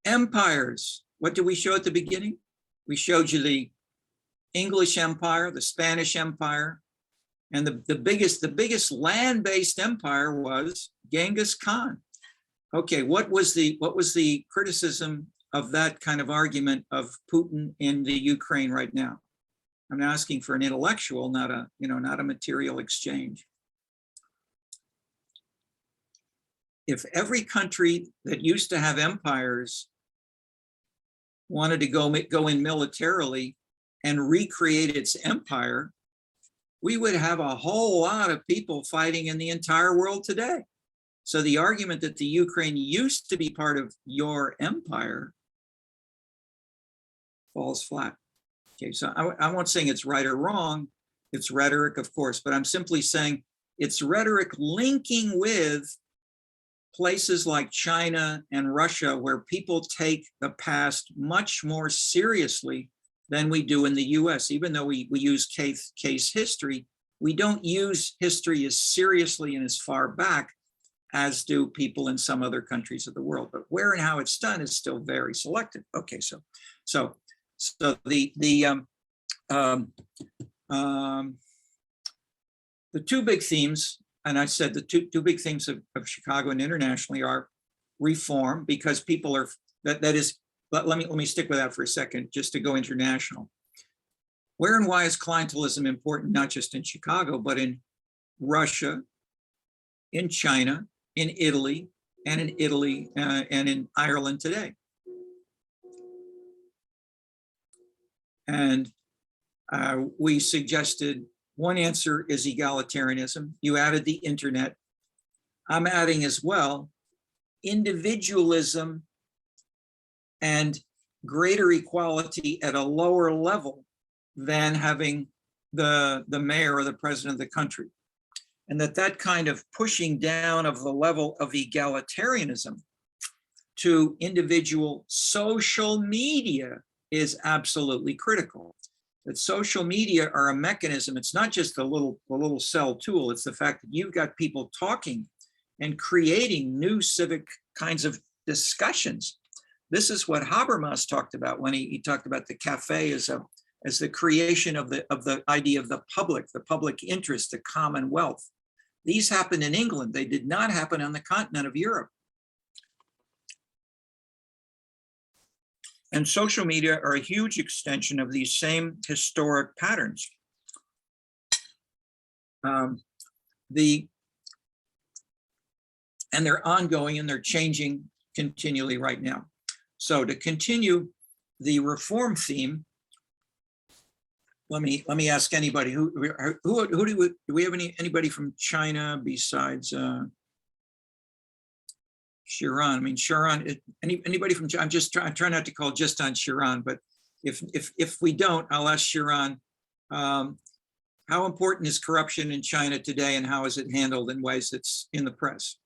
Empires. What did we show at the beginning? We showed you the English Empire, the Spanish Empire, and the biggest land-based empire was Genghis Khan. Okay, what was the criticism of that kind of argument of Putin in the Ukraine right now? I'm asking for an intellectual, not a material exchange. If every country that used to have empires wanted to go in militarily and recreate its empire, we would have a whole lot of people fighting in the entire world today. So the argument that the Ukraine used to be part of your empire falls flat. Okay, so I won't say it's right or wrong. It's rhetoric, of course, but I'm simply saying it's rhetoric linking with places like China and Russia, where people take the past much more seriously than we do in the US. Even though we use case history, we don't use history as seriously and as far back as do people in some other countries of the world. But where and how it's done is still very selective. Okay, so the two big themes, and I said the two big themes of Chicago and internationally are reform, because people are, that is, let me stick with that for a second, just to go international. Where and why is clientelism important, not just in Chicago, but in Russia, in China, in Italy, and in Ireland today? And we suggested one answer is egalitarianism. You added the internet. I'm adding as well individualism and greater equality at a lower level than having the mayor or the president of the country. And that kind of pushing down of the level of egalitarianism to individual social media is absolutely critical. that social media are a mechanism. It's not just a little cell tool. It's the fact that you've got people talking and creating new civic kinds of discussions. This is what Habermas talked about when he talked about the cafe as the creation of the idea of the public interest, the commonwealth. These happened in England. They did not happen on the continent of Europe. And social media are a huge extension of these same historic patterns. And they're ongoing and they're changing continually right now. So to continue the reform theme, let me ask anybody who do we have anybody from China besides Sharon? I mean, Sharon, anybody from China? I'm just trying not to call just on Sharon, but if we don't, I'll ask Sharon, how important is corruption in China today and how is it handled in ways that's in the press?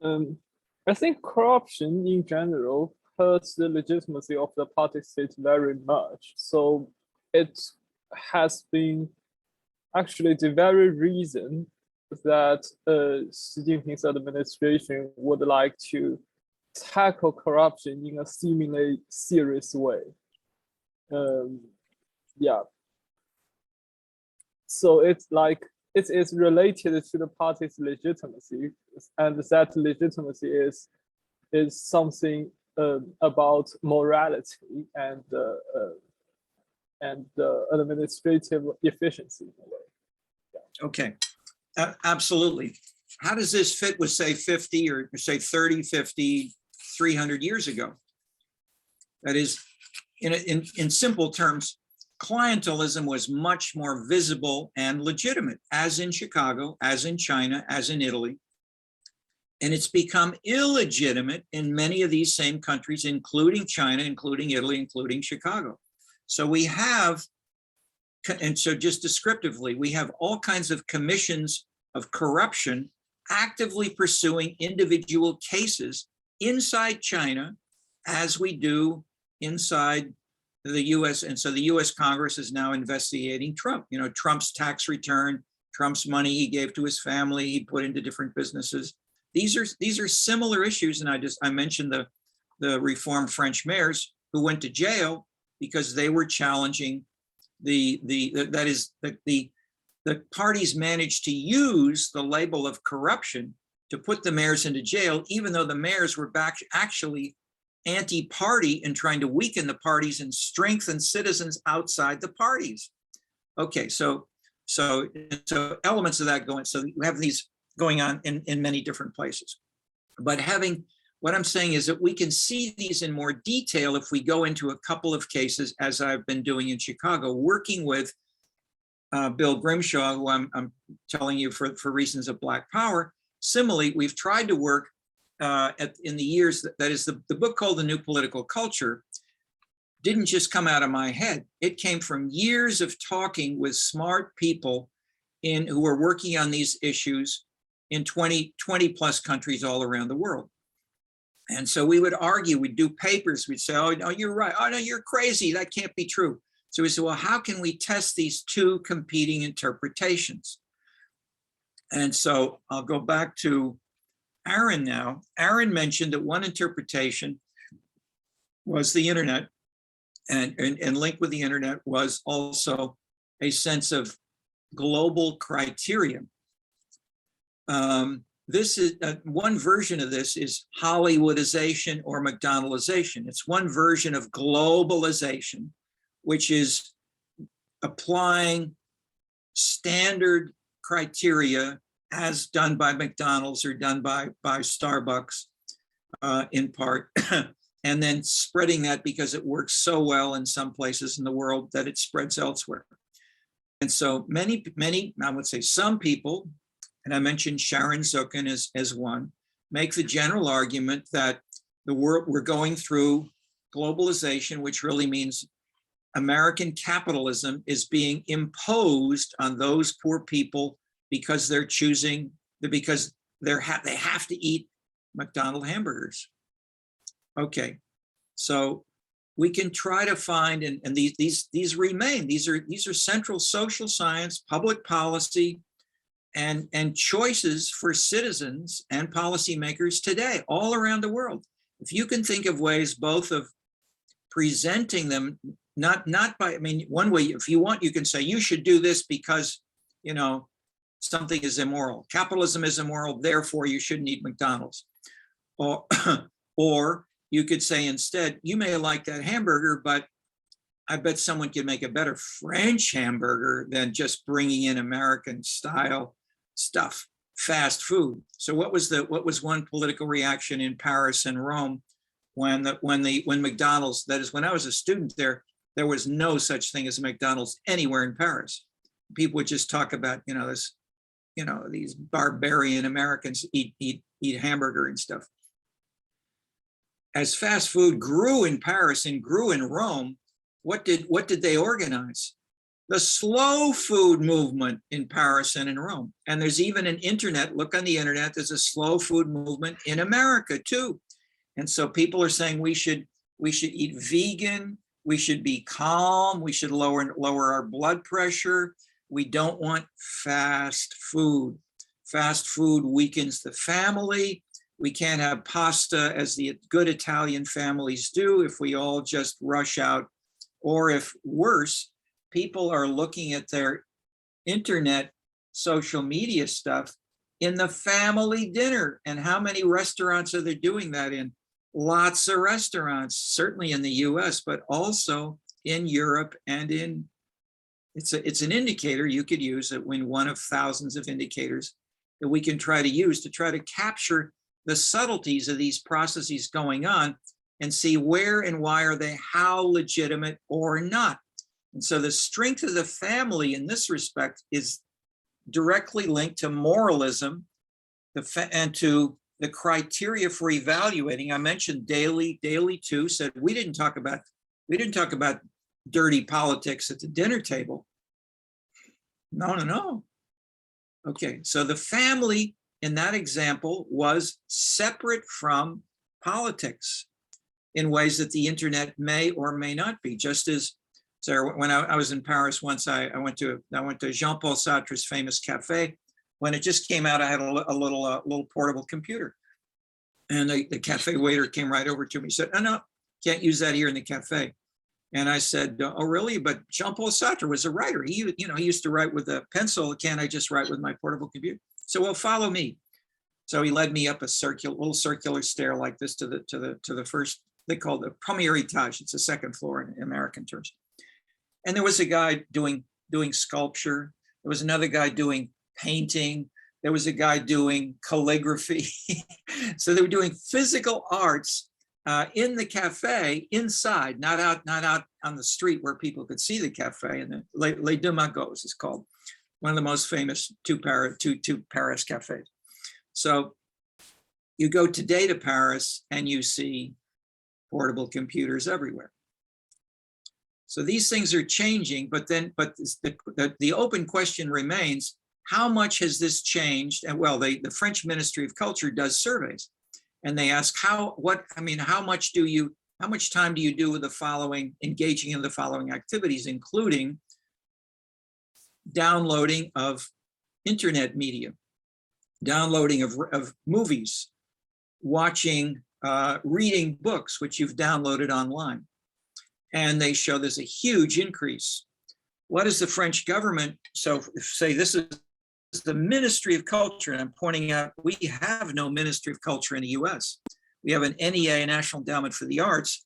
I think corruption in general hurts the legitimacy of the party state very much. So it has been actually the very reason that Xi Jinping's administration would like to tackle corruption in a seemingly serious way. Yeah. So it's like, it is related to the party's legitimacy, and that legitimacy is something about morality and administrative efficiency in a way. Yeah. Okay, absolutely. How does this fit with, say, 50 or say 30, 50, 300 years ago? That is, in simple terms, clientelism was much more visible and legitimate, as in Chicago, as in China, as in Italy. And it's become illegitimate in many of these same countries, including China, including Italy, including Chicago. So we have, and so just descriptively, we have all kinds of commissions of corruption actively pursuing individual cases inside China, as we do inside the US. And so the US Congress is now investigating Trump. You know, Trump's tax return, Trump's money he gave to his family, he put into different businesses. These are similar issues. And I mentioned the reformed French mayors who went to jail because they were challenging the parties managed to use the label of corruption to put the mayors into jail, even though the mayors were actually anti-party and trying to weaken the parties and strengthen citizens outside the parties. Okay, so elements of that going, so you have these going on in many different places. But what I'm saying is that we can see these in more detail if we go into a couple of cases, as I've been doing in Chicago, working with Bill Grimshaw, who I'm telling you for reasons of Black Power. Similarly, we've tried to work in the years, that is the book called The New Political Culture didn't just come out of my head. It came from years of talking with smart people who were working on these issues in 20 plus countries all around the world. And so we would argue, we'd do papers, we'd say, oh, no, you're right. Oh, no, you're crazy. That can't be true. So we said, well, how can we test these two competing interpretations? And so I'll go back to Aaron now. Aaron mentioned that one interpretation was the internet, and linked with the internet was also a sense of global criteria. This is one version of this is Hollywoodization or McDonaldization. It's one version of globalization, which is applying standard criteria as done by McDonald's or done by Starbucks in part, and then spreading that because it works so well in some places in the world that it spreads elsewhere. And so many, I would say some people, and I mentioned Sharon Zukin as one, make the general argument that the world, we're going through globalization, which really means American capitalism is being imposed on those poor people because they're choosing, because they have to eat McDonald's hamburgers. Okay, so we can try to find, and these remain, these are central social science, public policy, and choices for citizens and policymakers today, all around the world. If you can think of ways both of presenting them, not by, I mean, one way, if you want, you can say, you should do this because, you know, something is immoral. Capitalism is immoral, therefore you shouldn't eat McDonald's. Or you could say instead, you may like that hamburger, but I bet someone can make a better French hamburger than just bringing in American style stuff, fast food. So what was one political reaction in Paris and Rome when McDonald's, that is, when I was a student there was no such thing as a McDonald's anywhere in Paris. People would just talk about, you know, this, you know, these barbarian Americans eat hamburger and stuff. As fast food grew in Paris and grew in Rome, what did they organize? The slow food movement in Paris and in Rome. And there's even an internet, look on the internet, there's a slow food movement in America too. And so people are saying we should eat vegan, we should be calm, we should lower our blood pressure. We don't want fast food. Fast food weakens the family. We can't have pasta as the good Italian families do if we all just rush out. Or if worse, people are looking at their internet social media stuff in the family dinner. And how many restaurants are they doing that in? Lots of restaurants, certainly in the US, but also in Europe and in, it's an indicator you could use, that when one of thousands of indicators that we can try to use to try to capture the subtleties of these processes going on and see where and why are they, how legitimate or not. And so the strength of the family in this respect is directly linked to moralism and to the criteria for evaluating. I mentioned Daley too said we didn't talk about dirty politics at the dinner table. No. Okay, so the family in that example was separate from politics in ways that the internet may or may not be. Just as, so when I was in Paris once, I went to Jean-Paul Sartre's famous cafe. When it just came out, I had a little portable computer. And the cafe waiter came right over to me, said, "Oh, no, can't use that here in the cafe." And I said, "Oh, really? But Jean-Paul Sartre was a writer. He used to write with a pencil. Can't I just write with my portable computer?" So, well, follow me. So he led me up a little circular stair like this to the first, they call it the premier étage. It's the second floor in American terms. And there was a guy doing sculpture. There was another guy doing painting. There was a guy doing calligraphy. So they were doing physical arts in the cafe, inside, not out on the street where people could see the cafe. And Les Deux Magots is called, one of the most famous two Paris cafes. So you go today to Paris and you see portable computers everywhere. So these things are changing, but the open question remains, how much has this changed? And well, the French Ministry of Culture does surveys, and they ask how much time do you do with the following, engaging in the following activities, including downloading of internet media, downloading of movies, watching, reading books, which you've downloaded online. And they show there's a huge increase. What is the French government? So say this is the Ministry of Culture, and I'm pointing out we have no Ministry of Culture in the US. We have an NEA, National Endowment for the Arts,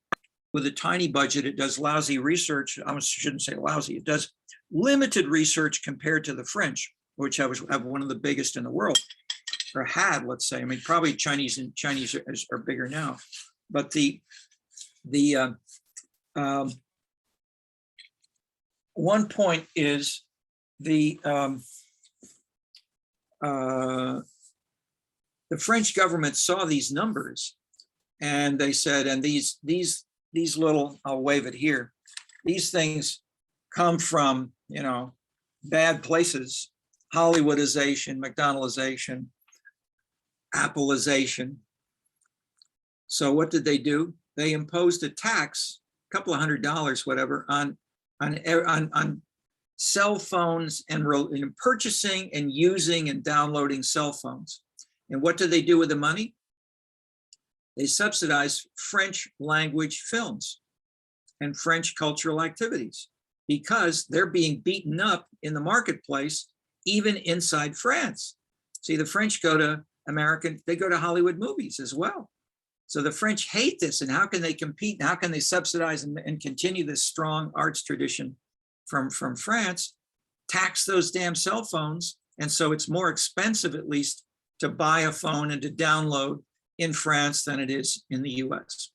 with a tiny budget. It does lousy research. I shouldn't say lousy. It does limited research compared to the French, which have one of the biggest in the world, or had, let's say. I mean, probably Chinese are bigger now. But one point is the French government saw these numbers, and they said, and these little, I'll wave it here, these things come from, bad places: Hollywoodization, McDonaldization, Appleization. So what did they do? They imposed a tax couple of $100, whatever, on cell phones and purchasing and using and downloading cell phones. And what do they do with the money? They subsidize French language films and French cultural activities because they're being beaten up in the marketplace, even inside France. See, the French go to they go to Hollywood movies as well. So the French hate this, and how can they compete? And how can they subsidize and continue this strong arts tradition from France? Tax those damn cell phones. And so it's more expensive, at least, to buy a phone and to download in France than it is in the US.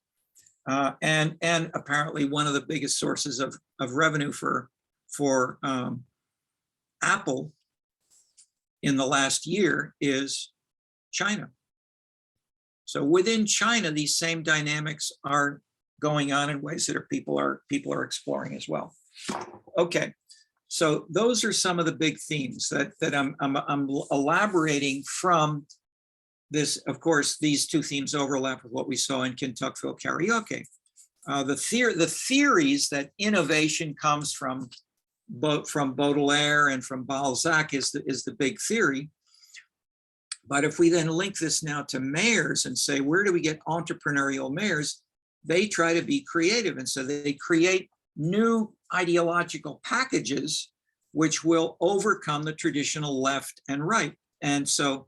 And apparently one of the biggest sources of revenue for Apple in the last year is China. So within China, these same dynamics are going on in ways that people are exploring as well. Okay, so those are some of the big themes that I'm elaborating from this. Of course, these two themes overlap with what we saw in Kentuckville Karaoke. The theories that innovation comes from Baudelaire and from Balzac is the big theory. But if we then link this now to mayors and say, where do we get entrepreneurial mayors? They try to be creative. And so they create new ideological packages which will overcome the traditional left and right. And so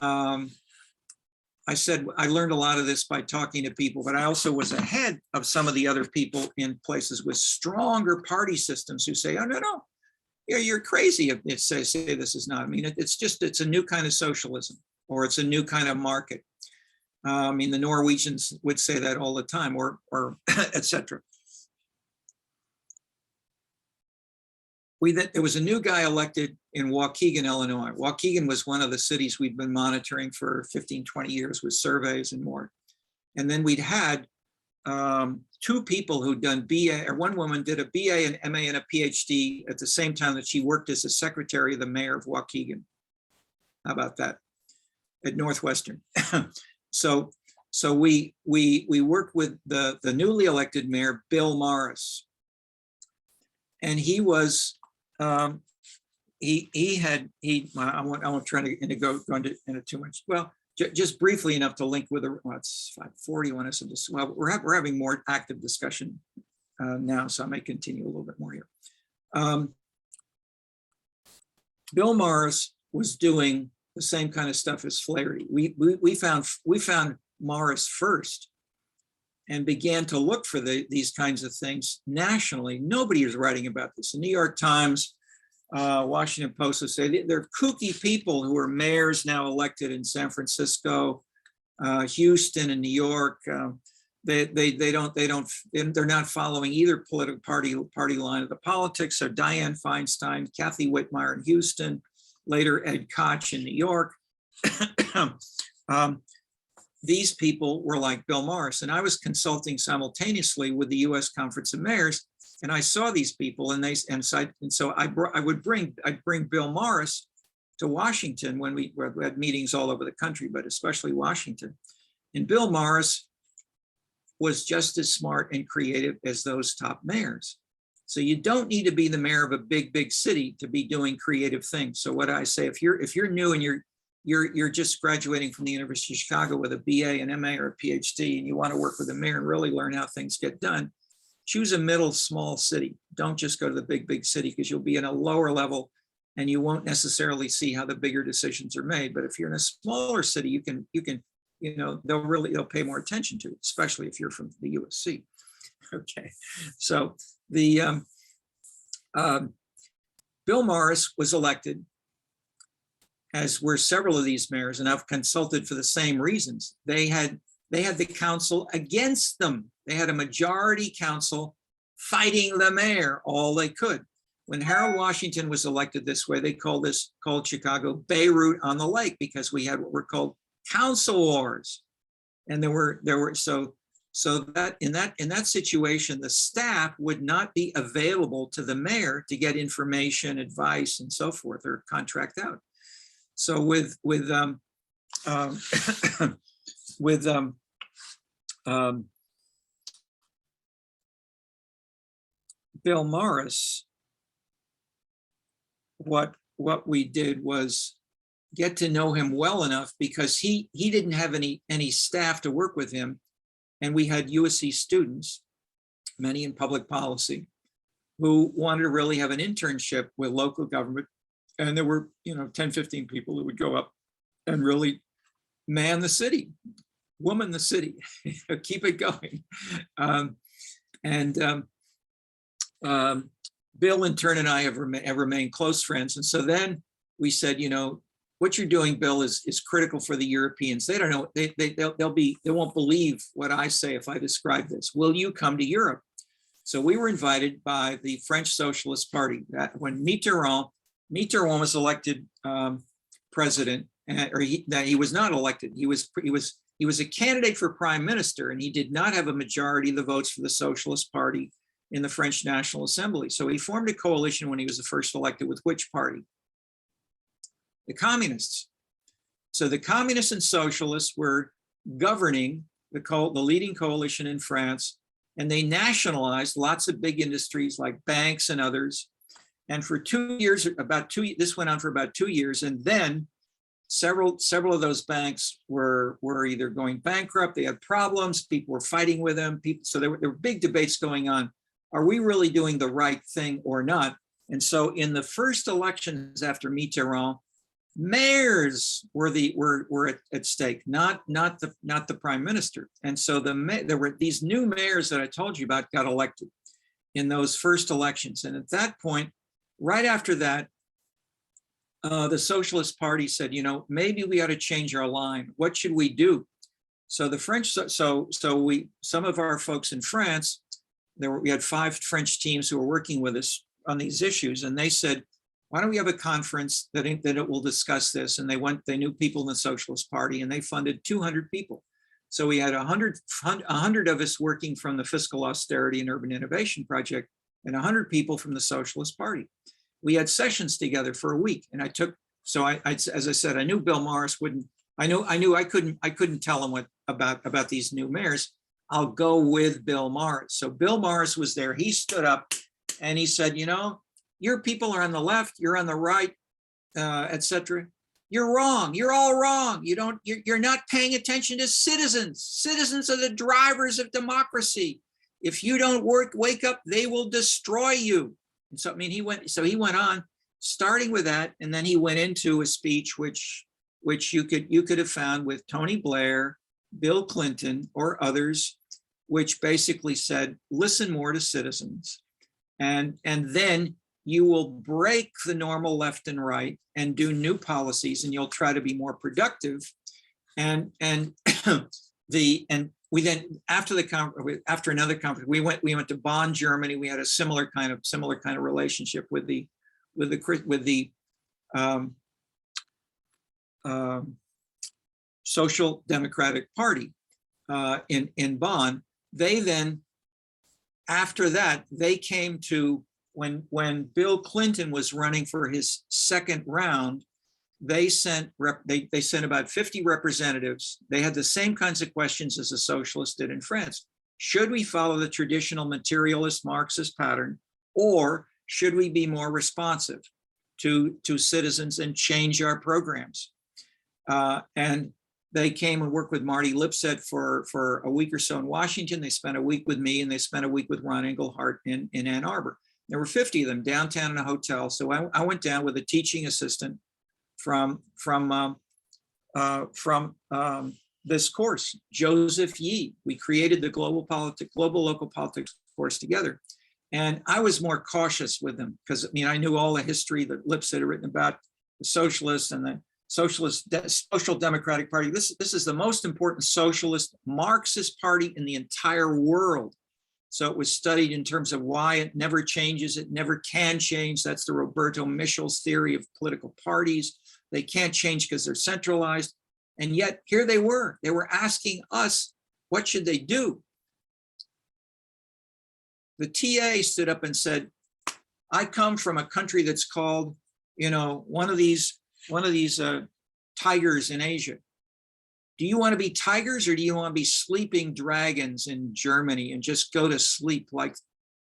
I said, I learned a lot of this by talking to people, but I also was ahead of some of the other people in places with stronger party systems who say, oh, no, you're crazy if it say this is not. I mean, it's a new kind of socialism, or it's a new kind of market. I mean, the Norwegians would say that all the time, or etc. There was a new guy elected in Waukegan, Illinois. Waukegan was one of the cities we'd been monitoring for 15, 20 years with surveys and more. And then we'd had two people who'd done BA, or one woman did a BA, an MA, and a PhD at the same time that she worked as a secretary of the mayor of Waukegan. How about that? At Northwestern. So we worked with the newly elected mayor, Bill Morris. And he was, I won't try to go into too much. Well, just briefly enough to link with, it's 5:40 when I said this. Well, we're having more active discussion now, so I may continue a little bit more here. Bill Morris was doing the same kind of stuff as Flaherty. We found Morris first and began to look for these kinds of things nationally. Nobody is writing about this. The New York Times, Washington Post would say they're kooky people who are mayors now elected in San Francisco, Houston, and New York. They're not following either political party line of the politics. So Dianne Feinstein, Kathy Whitmire in Houston, later Ed Koch in New York. These people were like Bill Morris, and I was consulting simultaneously with the U.S. Conference of Mayors, and I saw these people, so I'd bring Bill Morris to Washington when we had meetings all over the country, but especially Washington. And Bill Morris was just as smart and creative as those top mayors. So you don't need to be the mayor of a big city to be doing creative things. So what I say, if you're new and you're just graduating from the University of Chicago with a BA, an MA, or a PhD, and you want to work with a mayor and really learn how things get done, choose a middle small city. Don't just go to the big city, because you'll be in a lower level and you won't necessarily see how the bigger decisions are made. But if you're in a smaller city, you can they'll pay more attention to it, especially if you're from the USC. Okay, so the Bill Morris was elected, as were several of these mayors, and I've consulted for the same reasons. They had the council against them. They had a majority council fighting the mayor all they could. When Harold Washington was elected this way, they called Chicago Beirut on the Lake, because we had what were called council wars. And there were so that in that situation, the staff would not be available to the mayor to get information, advice, and so forth, or contract out. So with Bill Morris, what we did was get to know him well enough, because he didn't have any staff to work with him. And we had USC students, many in public policy, who wanted to really have an internship with local government. And there were, 10, 15 people who would go up and really man the city, woman the city, keep it going. Bill in turn and I have remained close friends. And so then we said, what you're doing, Bill, is critical for the Europeans. They don't know, they won't believe what I say if I describe this. Will you come to Europe? So we were invited by the French Socialist Party. That when Mitterrand was elected president, or he was not elected. He was a candidate for prime minister, and he did not have a majority of the votes for the Socialist Party in the French National Assembly. So he formed a coalition when he was the first elected with which party? The communists. So the communists and socialists were governing the leading coalition in France, and they nationalized lots of big industries like banks and others. And for 2 years, this went on for about 2 years, and then several of those banks were either going bankrupt, they had problems, people were fighting with them, so there were big debates going on. Are we really doing the right thing or not? And so in the first elections after Mitterrand, mayors were at stake, not the prime minister. And so there were these new mayors that I told you about got elected in those first elections. And at that point, right after that, the Socialist Party said, maybe we ought to change our line. What should we do? So the French, some of our folks in France, we had 5 French teams who were working with us on these issues, and they said, why don't we have a conference that it will discuss this? And they knew people in the Socialist Party, and they funded 200 people. So we had 100 of us working from the Fiscal Austerity and Urban Innovation Project, and 100 people from the Socialist Party. We had sessions together for a week, and as I said, I knew Bill Morris wouldn't. I knew I couldn't tell him about these new mayors. I'll go with Bill Morris. So Bill Morris was there. He stood up and he said, your people are on the left, you're on the right, etc. You're wrong. You're all wrong. You're not paying attention to citizens. Citizens are the drivers of democracy. If you don't wake up, they will destroy you. And so, he went on, starting with that, and then he went into a speech which you could have found with Tony Blair, Bill Clinton, or others, which basically said, listen more to citizens, and then you will break the normal left and right and do new policies, and you'll try to be more productive. And we then, after another conference, we went to Bonn, Germany. We had a similar kind of relationship with the Social Democratic Party in Bonn. They then, after that, they came to when Bill Clinton was running for his second round. They sent about 50 representatives. They had the same kinds of questions as the socialists did in France. Should we follow the traditional materialist Marxist pattern, or should we be more responsive to citizens and change our programs? And they came and worked with Marty Lipset for a week or so in Washington. They spent a week with me, and they spent a week with Ron Engelhardt in Ann Arbor. There were 50 of them downtown in a hotel. So I went down with a teaching assistant from this course, Joseph Yee. We created the global local politics course together. And I was more cautious with them because I knew all the history that Lipset had written about the socialists and the Social Democratic Party. This is the most important socialist Marxist party in the entire world. So it was studied in terms of why it never changes, it never can change. That's the Roberto Michel's theory of political parties. They can't change because they're centralized. And yet here they were asking us, what should they do? The TA stood up and said, I come from a country that's called, one of these tigers in Asia. Do you want to be tigers, or do you want to be sleeping dragons in Germany and just go to sleep like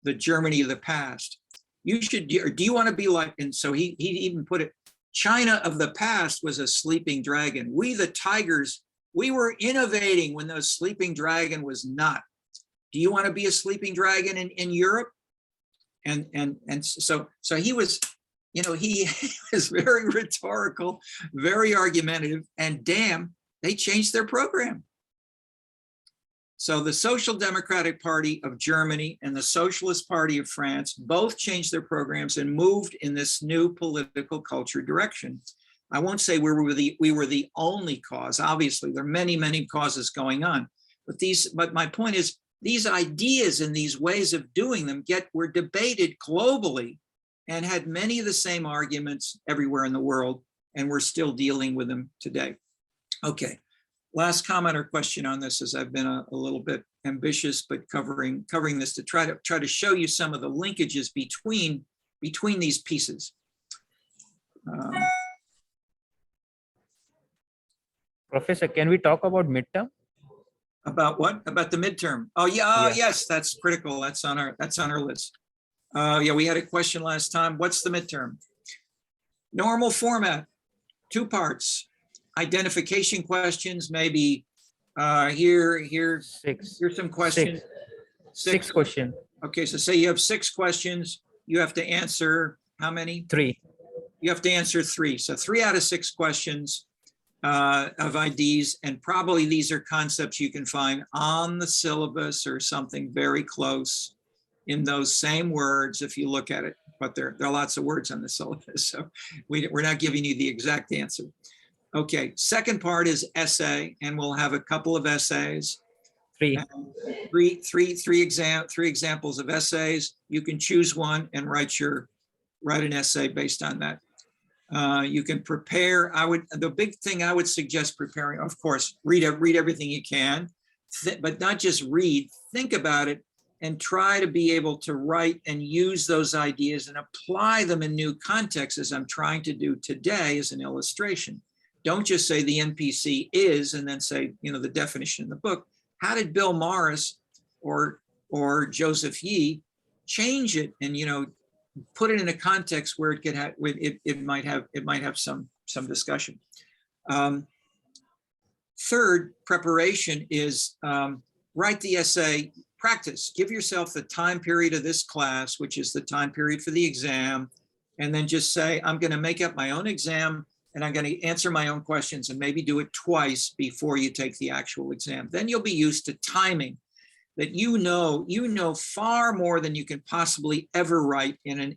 the Germany of the past. You should, or do you want to be like, and so he even put it, China of the past was a sleeping dragon. We, the tigers, we were innovating when the sleeping dragon was not. Do you want to be a sleeping dragon in Europe? And so he was, you know, he was very rhetorical, very argumentative, and damn, they changed their program. So the Social Democratic Party of Germany and the Socialist Party of France both changed their programs and moved in this new political culture direction. I won't say we were the only cause. Obviously, there are many causes going on, but my point is, these ideas and these ways of doing them were debated globally and had many of the same arguments everywhere in the world, and we're still dealing with them today. Okay, last comment or question on this, as I've been a little bit ambitious, but covering this to try to show you some of the linkages between these pieces. Professor, can we talk about midterm? About what? About the midterm? Oh yeah, Yeah. yes, that's critical. That's on our list. Yeah, we had a question last time. What's the midterm? Normal format, 2 parts. Identification questions, maybe here's some questions. Six question. Okay, so say you have 6 questions. You have to answer how many? 3. You have to answer 3. So 3 out of 6 questions of IDs, and probably these are concepts you can find on the syllabus or something very close in those same words if you look at it, but there are lots of words on the syllabus, so we're not giving you the exact answer. Okay, second part is essay, and we'll have a couple of essays. 3. Three examples of essays. You can choose one and write an essay based on that. You can prepare. The big thing I would suggest preparing, of course, read everything you can, but not just read, think about it and try to be able to write and use those ideas and apply them in new contexts, as I'm trying to do today as an illustration. Don't just say the NPC is, and then say, you know, the definition in the book. How did Bill Morris or Joseph Yee change it and, you know, put it in a context where it could have, it might have some discussion. Third, preparation is write the essay, practice, give yourself the time period of this class, which is the time period for the exam, and then just say, I'm going to make up my own exam and I'm going to answer my own questions, and maybe do it twice before you take the actual exam. Then you'll be used to timing, that you know far more than you can possibly ever write in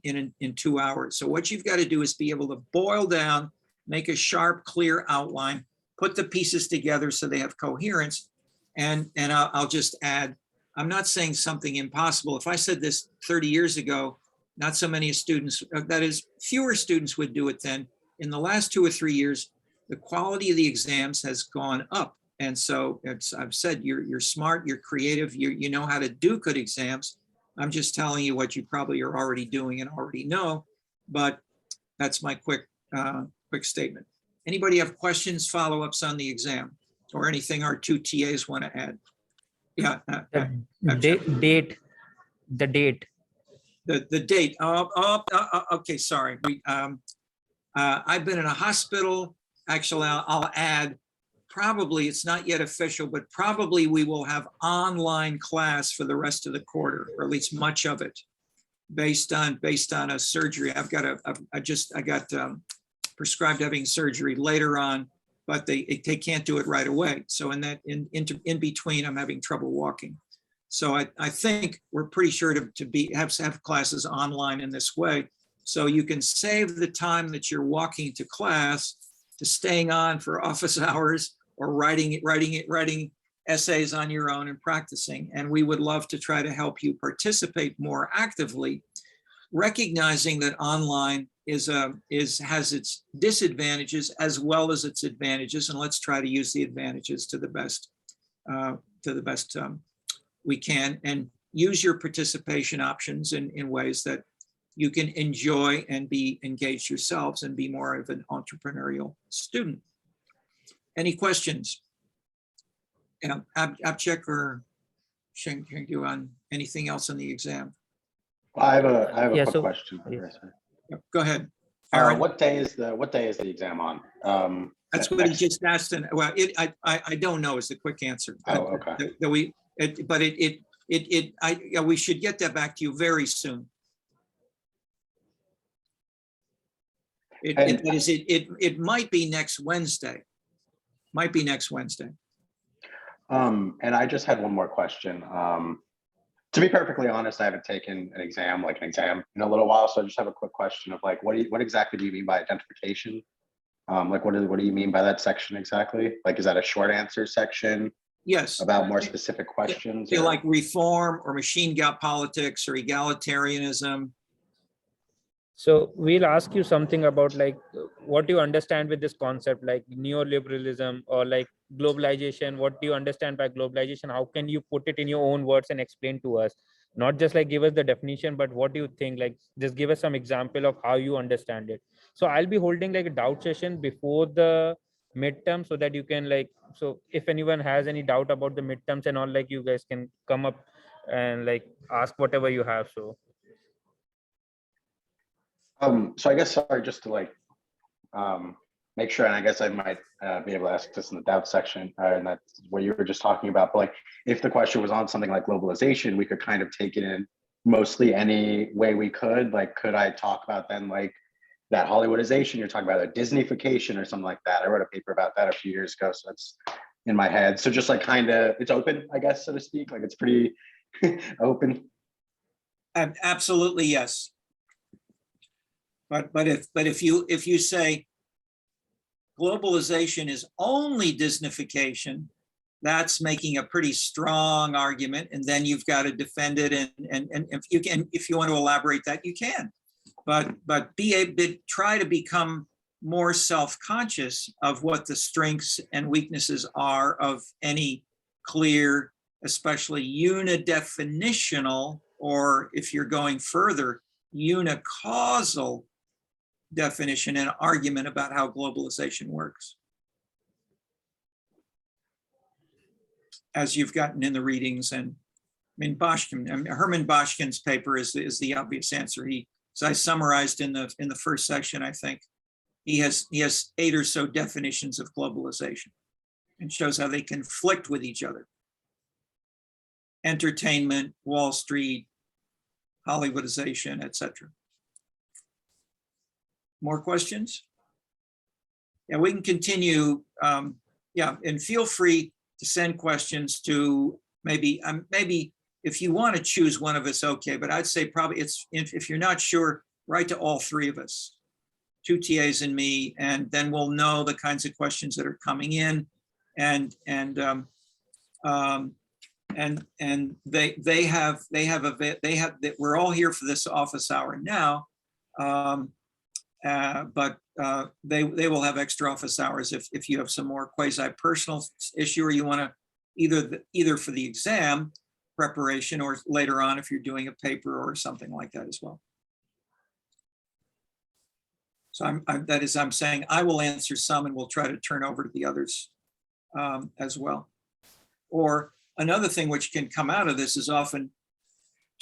2 hours. So what you've got to do is be able to boil down, make a sharp, clear outline, put the pieces together so they have coherence. And I'll just add, I'm not saying something impossible. If I said this 30 years ago, not so many students, that is, fewer students would do it then. In the last 2 or 3 years, the quality of the exams has gone up. And so I've said, you're smart, you're creative, you know how to do good exams. I'm just telling you what you probably are already doing and already know, but that's my quick statement. Anybody have questions, follow-ups on the exam, or anything our 2 TAs want to add? Yeah. The date. The date. Okay, sorry. I've been in a hospital. Actually, I'll add, probably, it's not yet official, but probably we will have online class for the rest of the quarter, or at least much of it, based on a surgery. I got prescribed having surgery later on, but they can't do it right away. So in between, I'm having trouble walking. So I think we're pretty sure to have classes online in this way. So you can save the time that you're walking to class to staying on for office hours or writing essays on your own and practicing. And we would love to try to help you participate more actively, recognizing that online has its disadvantages as well as its advantages. And let's try to use the advantages to the best we can, and use your participation options in ways that you can enjoy and be engaged yourselves and be more of an entrepreneurial student. Any questions? Abchek or Shengdu on anything else on the exam? I have a Yeah, quick so- question. yes. Go ahead, Aaron. What day is the exam on? That's what he just asked, and well, I don't know is the quick answer. Oh, okay. We should get that back to you very soon. It might be next Wednesday. Might be next Wednesday. And I just had one more question. To be perfectly honest, I haven't taken an exam in a little while, so I just have a quick question of like, what exactly do you mean by identification? Like, what do you mean by that section exactly? Like, is that a short answer section Yes. about more specific questions? Feel or- like reform or machine gun politics or egalitarianism. So we'll ask you something about like what do you understand with this concept like neoliberalism or like globalization. What do you understand by globalization? How can you put it in your own words and explain to us? Not just like give us the definition, but what do you think? Like just give us some example of how you understand it. So I'll be holding like a doubt session before the midterm so that you can like, so if anyone has any doubt about the midterms and all, like you guys can come up and like ask whatever you have. So So I guess, sorry, just to like make sure, and I guess I might be able to ask this in the doubt section, and that's what you were just talking about. But like, if the question was on something like globalization, we could kind of take it in mostly any way we could. Like, could I talk about then like that Hollywoodization you're talking about, a Disneyfication or something like that? I wrote a paper about that a few years ago, so that's in my head. So just like kind of, it's open, I guess, so to speak. Like it's pretty open. Absolutely, yes. But if you say globalization is only Disneyfication, that's making a pretty strong argument, and then you've got to defend it. And if you want to elaborate that, you can. But try to become more self-conscious of what the strengths and weaknesses are of any clear, especially unidefinitional, or if you're going further, unicausal definition and argument about how globalization works. As you've gotten in the readings, and I mean, Herman Boschkin's paper is the obvious answer. As I summarized in the first section, I think he has 8 or so definitions of globalization and shows how they conflict with each other. Entertainment, Wall Street, Hollywoodization, etc. More questions? Yeah, we can continue. Yeah, and feel free to send questions to maybe if you want to choose one of us, okay, but I'd say probably it's, if you're not sure, write to all 3 of us, 2 TAs and me, and then we'll know the kinds of questions that are coming in, and we're all here for this office hour now, but they will have extra office hours if you have some more quasi-personal issue, or you want to either for the exam preparation or later on if you're doing a paper or something like that as well. So I'm saying I will answer some and we'll try to turn over to the others as well. Or another thing which can come out of this is often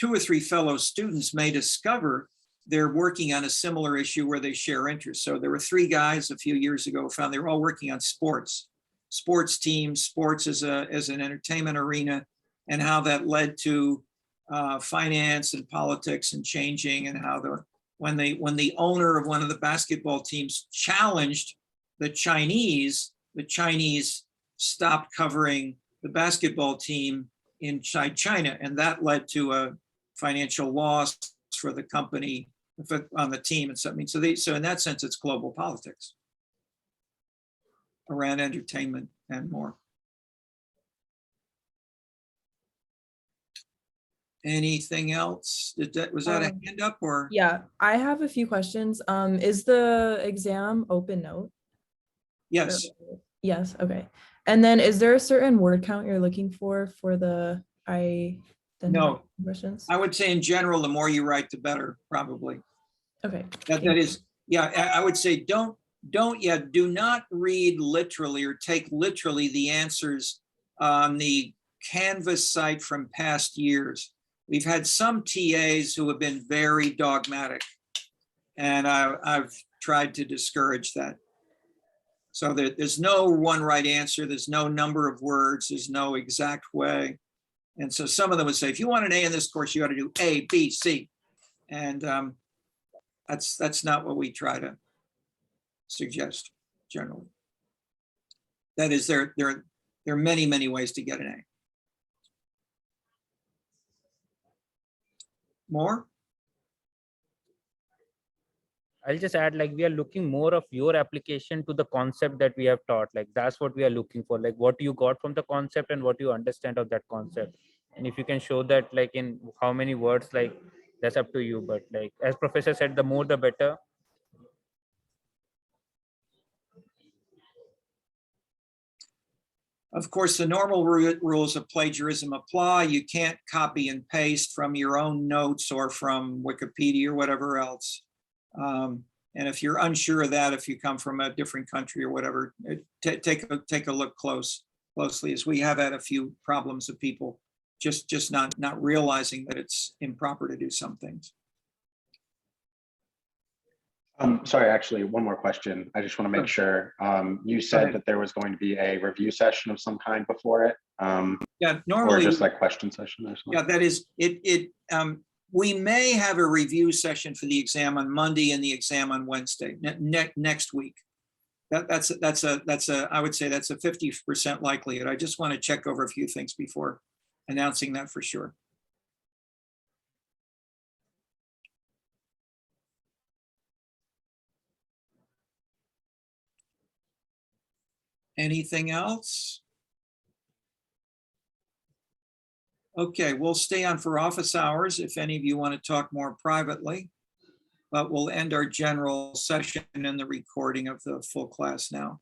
2 or 3 fellow students may discover they're working on a similar issue where they share interests. So there were 3 guys a few years ago who found they were all working on sports teams, sports as an entertainment arena, and how that led to finance and politics and changing, and how when the owner of one of the basketball teams challenged the Chinese stopped covering the basketball team inside China, and that led to a financial loss for the company on the team and something. So in that sense, it's global politics around entertainment and more. Anything else? Was that a hand up or? Yeah, I have a few questions. Is the exam open note? Yes. Yes, okay. And then is there a certain word count you're looking for the No. questions? I would say in general, the more you write, the better, probably. Okay. That is, yeah, I would say do not read literally or take literally the answers on the Canvas site from past years. we've had some TAs who have been very dogmatic, and I've tried to discourage that. So there's no one right answer. There's no number of words. There's no exact way. And so some of them would say, if you want an A in this course, you got to do A, B, C. And that's not what we try to suggest generally. That is, there are many, many ways to get an A. More? I'll just add, like, we are looking more of your application to the concept that we have taught. Like, that's what we are looking for, like what you got from the concept and what you understand of that concept. And if you can show that, like, in how many words, like, that's up to you. But like, as professor said, the more the better. Of course, the normal rules of plagiarism apply. You can't copy and paste from your own notes or from Wikipedia or whatever else. And if you're unsure of that, if you come from a different country or whatever, take a look closely, as we have had a few problems of people just not realizing that it's improper to do some things. Sorry, actually, one more question. I just want to make sure. You said that there was going to be a review session of some kind before it. Yeah, Or normally, just like question session or something. yeah, that is it. We may have a review session for the exam on Monday and the exam on Wednesday next week. That's a I would say that's a 50% likelihood. I just want to check over a few things before announcing that for sure. Anything else? Okay, we'll stay on for office hours if any of you want to talk more privately, but we'll end our general session and the recording of the full class now.